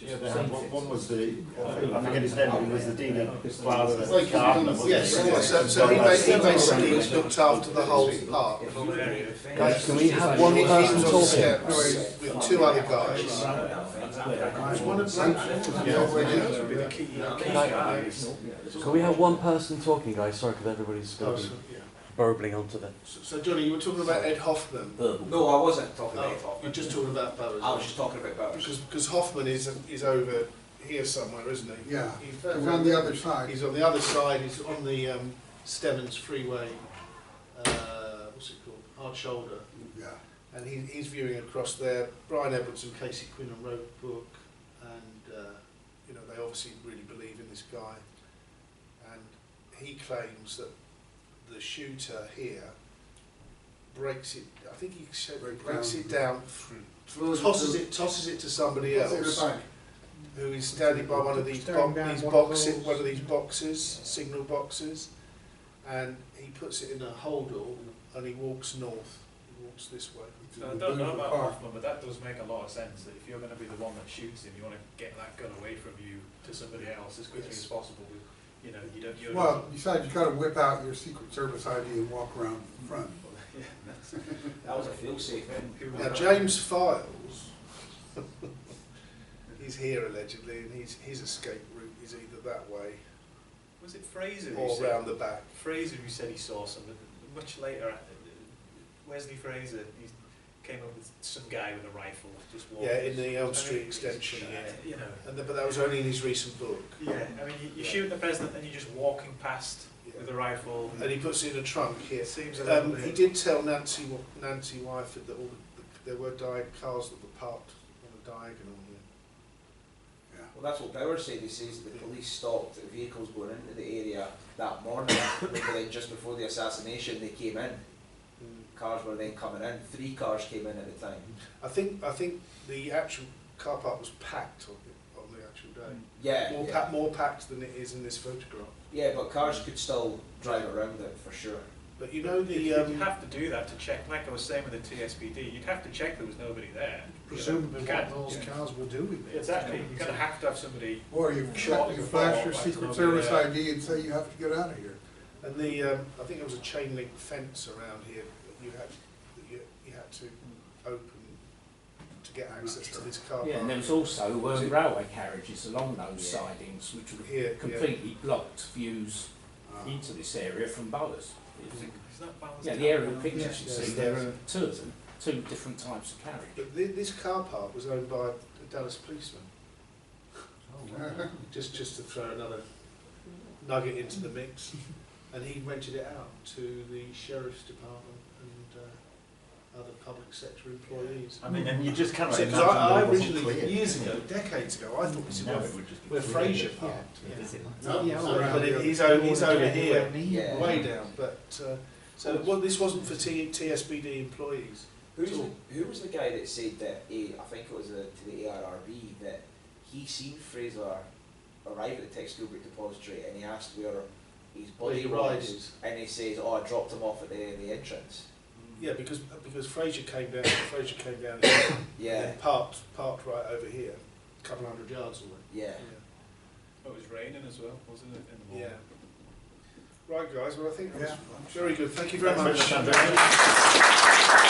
Speaker 3: Yeah, they had one was the, I forget his name, he was the Dealey Plaza.
Speaker 4: It's like
Speaker 3: gardener,
Speaker 2: Yes,
Speaker 3: wasn't he?
Speaker 2: so he basically looked after the whole park.
Speaker 3: Guys,
Speaker 11: can we have
Speaker 2: He was on steps with two other guys.
Speaker 12: Can we have one person talking, guys? Sorry, because everybody's going to be burbling onto them.
Speaker 2: So Johnny, you were talking about Ed Hoffman.
Speaker 12: Verbal.
Speaker 7: No, I wasn't talking about
Speaker 2: You're
Speaker 7: Hoffman.
Speaker 2: just talking about Bowers.
Speaker 7: I was just talking about Bowers.
Speaker 2: Because Hoffman is over here somewhere, isn't he?
Speaker 9: Yeah,
Speaker 2: He's
Speaker 9: around the other side.
Speaker 2: He's on the other side. He's on the Stevens Freeway. What's it called? Hard Shoulder.
Speaker 9: Yeah.
Speaker 2: And he's viewing across there. Brian Edwards and Casey Quinlan wrote a book, and you know, they obviously really believe in this guy. And he claims that the shooter here breaks it. I think he said breaks it down, tosses it to somebody else who is standing by one of these boxes, signal boxes, and he puts it in a holdall and he walks north. He walks this way.
Speaker 1: So I don't know about Hoffman, but that does make a lot of sense, that if you're going to be the one that shoots him, you want to get that gun away from you to somebody else as quickly as possible. you know, you don't. You're
Speaker 9: Well, besides, you gotta whip out your Secret Service ID and walk around in front.
Speaker 1: yeah, that's,
Speaker 7: That was a fail-safe.
Speaker 2: Now, James Files, he's here allegedly, and his escape route is either that way
Speaker 1: was it Fraser who
Speaker 2: or
Speaker 1: said,
Speaker 2: round the back.
Speaker 1: Fraser who said he saw something much later? Wesley Fraser, he came up with some guy with a rifle just walking.
Speaker 2: Yeah, in the Elm
Speaker 1: I
Speaker 2: Street
Speaker 1: mean,
Speaker 2: extension, yeah.
Speaker 1: You know.
Speaker 2: But that was only in his recent book.
Speaker 1: Yeah, I mean, you shoot the president and you're just walking past
Speaker 2: Yeah.
Speaker 1: with a rifle.
Speaker 2: And he puts it in a trunk here.
Speaker 1: It seems a little
Speaker 2: He
Speaker 1: bit.
Speaker 2: did tell Nancy Wyford that there were cars that were parked on a diagonal here.
Speaker 7: Well, that's what Bowers said. He says the police stopped vehicles going into the area that morning, but then just before the assassination, they came in. Cars were then coming in. 3 cars came in at the time.
Speaker 2: I think the actual car park was packed on the actual day.
Speaker 7: Yeah,
Speaker 2: More packed than it is in this photograph.
Speaker 7: yeah, but cars could still drive around it for sure.
Speaker 2: But you know the
Speaker 1: You'd have to do that to check, like I was saying with the TSBD, you'd have to check there was nobody there.
Speaker 6: Presumably
Speaker 1: You
Speaker 6: what
Speaker 1: can't-
Speaker 6: those cars were doing.
Speaker 1: Exactly, you're going to have to have somebody.
Speaker 9: Or you flash your Secret Service ID and say you have to get out of here.
Speaker 2: and I think there was a chain link fence around here that you had to open to get access to this car park.
Speaker 11: Yeah, and there was also railway carriages along those sidings, which would
Speaker 2: Here,
Speaker 11: have completely blocked views into this area from Bowers.
Speaker 1: Is that balanced?
Speaker 11: Yeah, the aerial pictures you
Speaker 2: Yes,
Speaker 11: see,
Speaker 2: yes.
Speaker 11: there are 2 of them, 2 different types of carriage.
Speaker 2: But this car park was owned by a Dallas policeman. Just to throw another nugget into the mix, and he rented it out to the sheriff's department and other public sector employees.
Speaker 3: I mean, and you just cannot
Speaker 2: Because
Speaker 3: imagine
Speaker 2: I
Speaker 3: that it wasn't
Speaker 2: originally,
Speaker 3: clear.
Speaker 2: years ago, decades ago, I thought this
Speaker 3: No,
Speaker 2: was
Speaker 3: it would just be
Speaker 2: where
Speaker 3: clear.
Speaker 2: Fraser parked.
Speaker 4: No,
Speaker 6: Yeah,
Speaker 4: it's
Speaker 6: well,
Speaker 4: around
Speaker 2: But
Speaker 4: the
Speaker 2: he's over
Speaker 6: Yeah.
Speaker 2: here,
Speaker 7: Yeah.
Speaker 2: way down. But so well, this wasn't for TSBD employees.
Speaker 7: Who was the guy that said that, I think it was to the ARRB, that he seen Fraser arrive at the Textile Depository and he asked where his
Speaker 2: Where
Speaker 7: body
Speaker 2: he
Speaker 7: was,
Speaker 2: rides.
Speaker 7: and he says, oh, I dropped him off at the entrance.
Speaker 2: Yeah, because Fraser came down. Fraser came down here,
Speaker 7: Yeah,
Speaker 2: and parked right over here, a couple hundred yards away.
Speaker 7: yeah.
Speaker 1: Oh, it was raining as well, wasn't it, in the
Speaker 2: Yeah.
Speaker 1: morning?
Speaker 2: Right, guys. Well, I think that was
Speaker 9: Yeah.
Speaker 2: very good. Thank you very
Speaker 3: Thanks
Speaker 2: much.
Speaker 3: very much, Andrew.